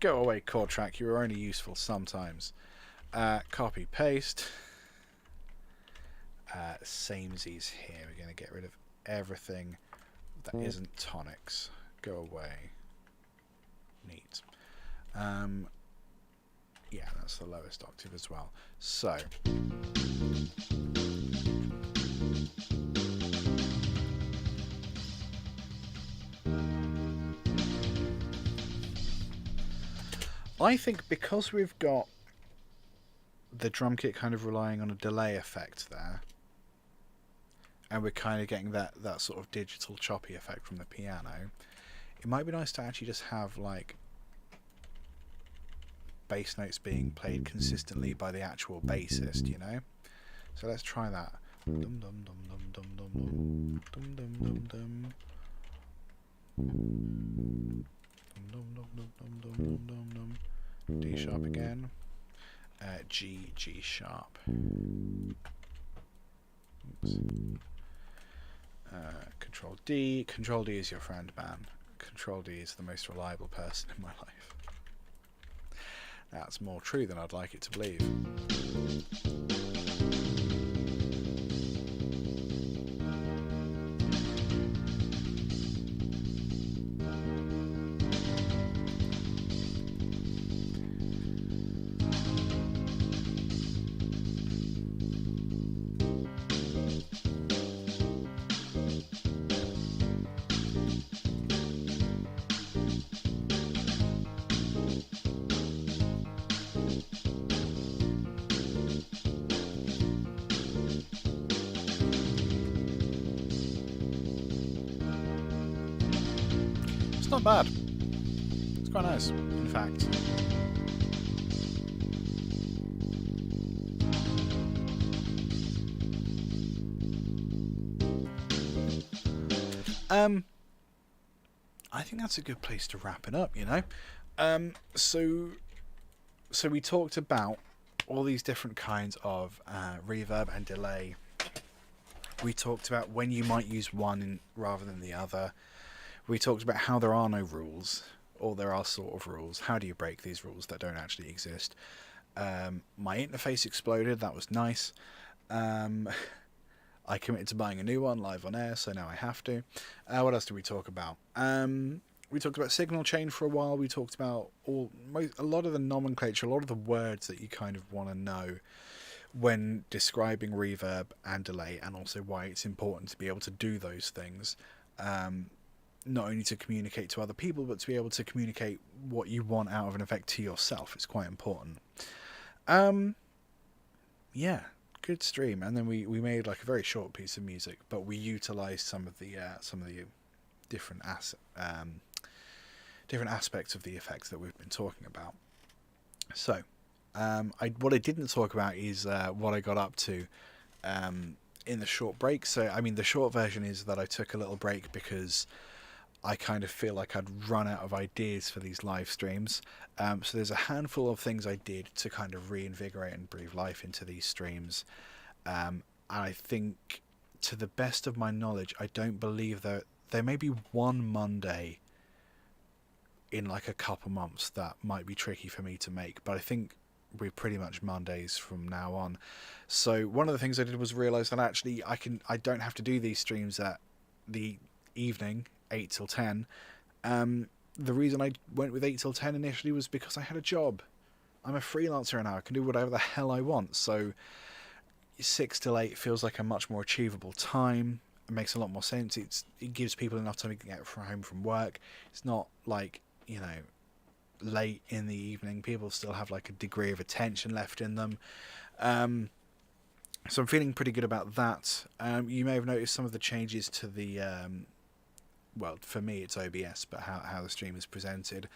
S3: Go away, chord track. You are only useful sometimes. Copy paste. Samesies here. We're going to get rid of everything that isn't tonics. Go away. Neat. Yeah, that's the lowest octave as well. So. I think because we've got the drum kit kind of relying on a delay effect there, and we're kind of getting that sort of digital choppy effect from the piano, it might be nice to actually just have like bass notes being played consistently by the actual bassist, you know? So let's try that. Dum dum dum dum dum dum dum dum dum dum dum. Dum dum dum dum dum dum dum dum. D sharp again. G sharp. Oops. Control D. Control D is your friend, man. Control D is the most reliable person in my life. That's more true than I'd like it to believe. Not bad. It's quite nice, in fact. I think that's a good place to wrap it up, you know. So we talked about all these different kinds of reverb and delay. We talked about when you might use one rather than the other. We talked about how there are no rules, or there are sort of rules. How do you break these rules that don't actually exist? My interface exploded. That was nice. I committed to buying a new one live on air, so now I have to. What else did we talk about? We talked about signal chain for a while. We talked about a lot of the nomenclature, a lot of the words that you kind of want to know when describing reverb and delay, and also why it's important to be able to do those things. Not only to communicate to other people, but to be able to communicate what you want out of an effect to yourself. It's quite important. Yeah, good stream. And then we made like a very short piece of music, but we utilized some of the different aspects of the effects that we've been talking about. So, what I didn't talk about is what I got up to in the short break. So, I mean, the short version is that I took a little break because I kind of feel like I'd run out of ideas for these live streams. So there's a handful of things I did to kind of reinvigorate and breathe life into these streams. And I think, to the best of my knowledge, I don't believe that there may be one Monday in like a couple months that might be tricky for me to make. But I think we're pretty much Mondays from now on. So one of the things I did was realize that actually I don't have to do these streams at the evening, 8 till 10. The reason I went with 8 till 10 initially was because I had a job. I'm a freelancer now. I can do whatever the hell I want. So 6 till 8 feels like a much more achievable time. It makes a lot more sense. It gives people enough time to get home from work. It's not like, you know, late in the evening. People still have like a degree of attention left in them. So I'm feeling pretty good about that. You may have noticed some of the changes to the well, for me it's OBS, but how the stream is presented.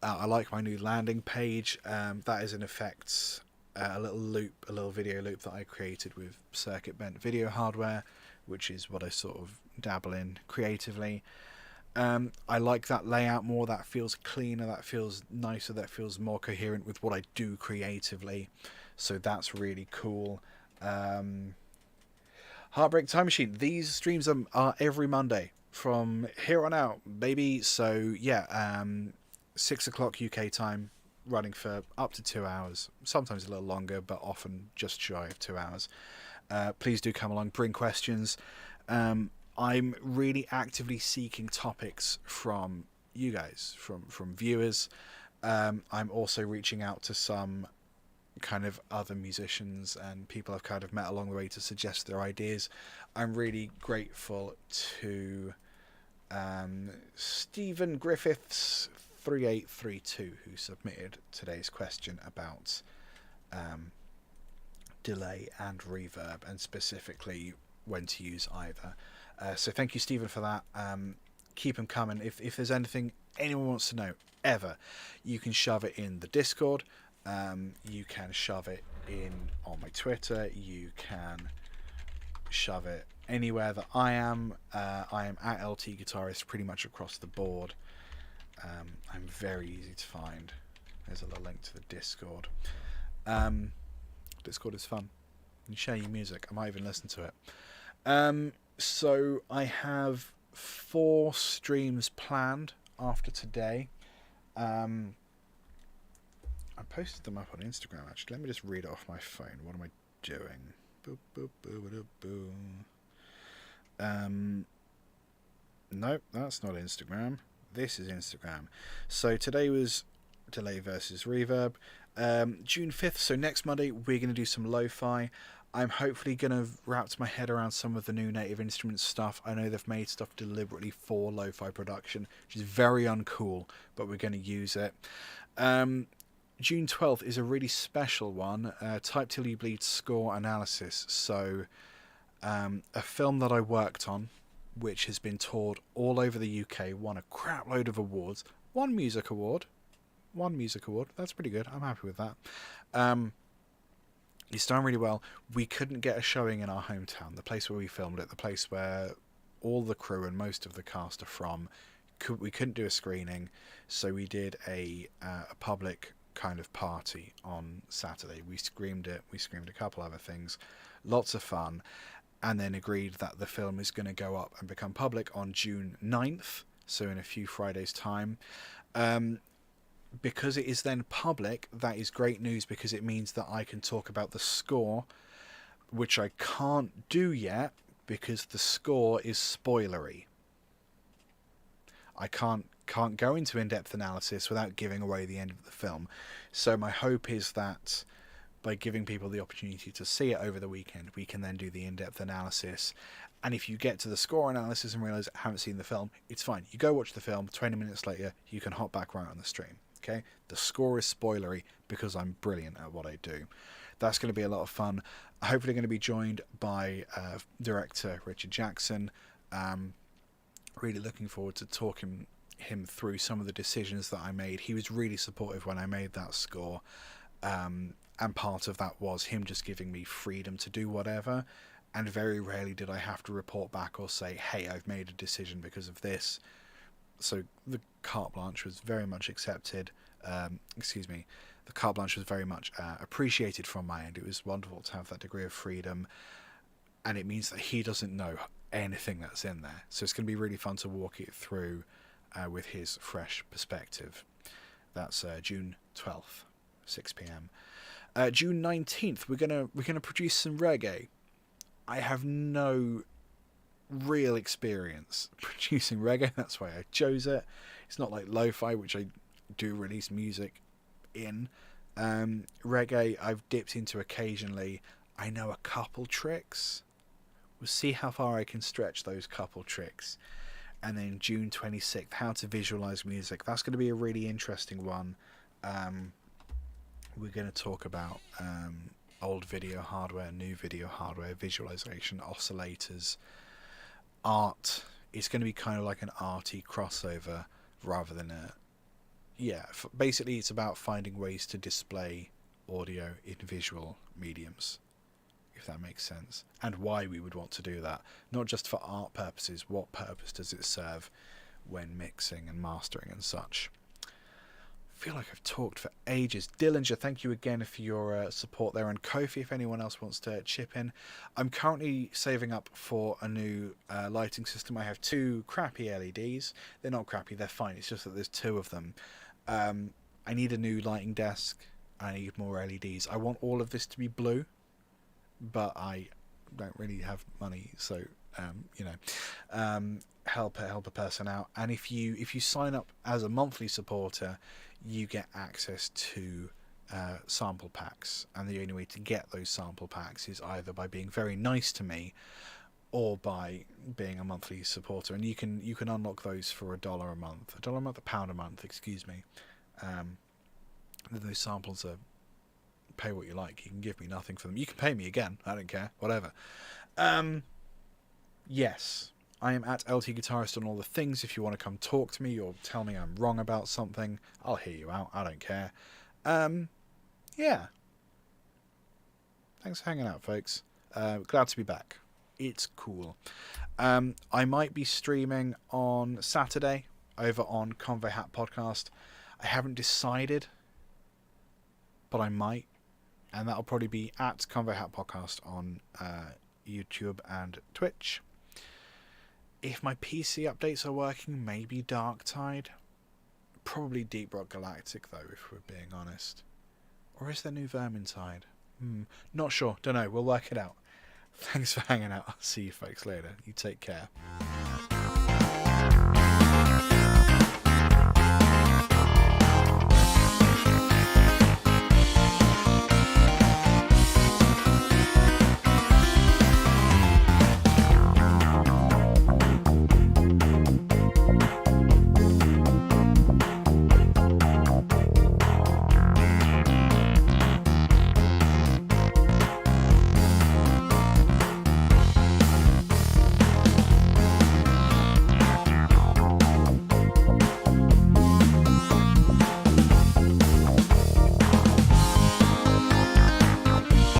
S3: I like my new landing page. That is in effect a little video loop that I created with circuit bent video hardware, which is what I sort of dabble in creatively. I like that layout more. That feels cleaner, that feels nicer, that feels more coherent with what I do creatively. So that's really cool. Heartbreak Time Machine. These streams are every Monday from here on out, baby. So yeah, 6 o'clock UK time, running for up to 2 hours. Sometimes a little longer, but often just shy of 2 hours. Please do come along, bring questions. I'm really actively seeking topics from you guys, from viewers. I'm also reaching out to some kind of other musicians and people I've kind of met along the way to suggest their ideas. I'm really grateful to Stephen Griffiths 3832 who submitted today's question about delay and reverb, and specifically when to use either. So thank you, Stephen, for that. Keep them coming. If there's anything anyone wants to know ever, you can shove it in the Discord. You can shove it in on my Twitter. You can shove it anywhere that I am. I am at LTGuitarist pretty much across the board. I'm very easy to find. There's a little link to the Discord. Discord is fun. You share your music. I might even listen to it. So I have 4 streams planned after today. I posted them up on Instagram, actually. Let me just read it off my phone. What am I doing? Boop, boop, boop, boop, boop. Nope, that's not Instagram. This is Instagram. So today was delay versus reverb. June 5th, so next Monday, we're going to do some lo-fi. I'm hopefully going to wrap my head around some of the new Native Instruments stuff. I know they've made stuff deliberately for lo-fi production, which is very uncool, but we're going to use it. June 12th is a really special one, Type Till You Bleed score analysis. So a film that I worked on, which has been toured all over the UK, won a crap load of awards. One music award. That's pretty good. I'm happy with that. It's done really well. We couldn't get a showing in our hometown, the place where we filmed it, the place where all the crew and most of the cast are from. We couldn't do a screening, so we did a public kind of party on Saturday. We screamed it. We screamed a couple other things. Lots of fun. And then agreed that the film is going to go up and become public on June 9th, so in a few Fridays' time. Because it is then public, that is great news, because it means that I can talk about the score, which I can't do yet because the score is spoilery. I can't go into in-depth analysis without giving away the end of the film. So my hope is that by giving people the opportunity to see it over the weekend, we can then do the in-depth analysis. And if you get to the score analysis and realise I haven't seen the film, it's fine. You go watch the film, 20 minutes later, you can hop back right on the stream. Okay? The score is spoilery because I'm brilliant at what I do. That's going to be a lot of fun. Hopefully going to be joined by director Richard Jackson. Really looking forward to talking him through some of the decisions that I made. He was really supportive when I made that score. And part of that was him just giving me freedom to do whatever. And very rarely did I have to report back or say, hey, I've made a decision because of this. So the carte blanche was very much accepted. The carte blanche was very much appreciated from my end. It was wonderful to have that degree of freedom. And it means that he doesn't know anything that's in there. So it's going to be really fun to walk it through with his fresh perspective. That's June 12th, 6 p.m. June 19th, we're gonna produce some reggae. I have no real experience producing reggae, that's why I chose it. It's not like lo-fi, which I do release music in. Reggae I've dipped into occasionally. I know a couple tricks. We'll see how far I can stretch those couple tricks. And then June 26th, how to visualize music. That's going to be a really interesting one. We're going to talk about old video hardware, new video hardware, visualization, oscillators, art. It's going to be kind of like an arty crossover rather than a... Yeah, basically it's about finding ways to display audio in visual mediums, if that makes sense, and why we would want to do that. Not just for art purposes, what purpose does it serve when mixing and mastering and such. I feel like I've talked for ages. Dillinger, thank you again for your support there, and Kofi, if anyone else wants to chip in. I'm currently saving up for a new lighting system. I have 2 crappy LEDs. They're not crappy, they're fine. It's just that there's 2 of them. I need a new lighting desk. I need more LEDs. I want all of this to be blue, but I don't really have money, so help a person out. And if you sign up as a monthly supporter, you get access to sample packs, and the only way to get those sample packs is either by being very nice to me or by being a monthly supporter. And you can unlock those for $1 a month, £1 a month, excuse me. Those samples are pay what you like. You can give me nothing for them. You can pay me again, I don't care, whatever. Yes, I am at LTGuitarist on all the things. If you want to come talk to me or tell me I'm wrong about something, I'll hear you out. I don't care. Yeah. Thanks for hanging out, folks. Glad to be back. It's cool. I might be streaming on Saturday over on Convey Hat Podcast. I haven't decided, but I might. And that'll probably be at Convey Hat Podcast on YouTube and Twitch. If my PC updates are working, maybe Dark Tide. Probably Deep Rock Galactic, though, if we're being honest. Or is there new Vermintide? Not sure. Don't know. We'll work it out. Thanks for hanging out. I'll see you folks later. You take care.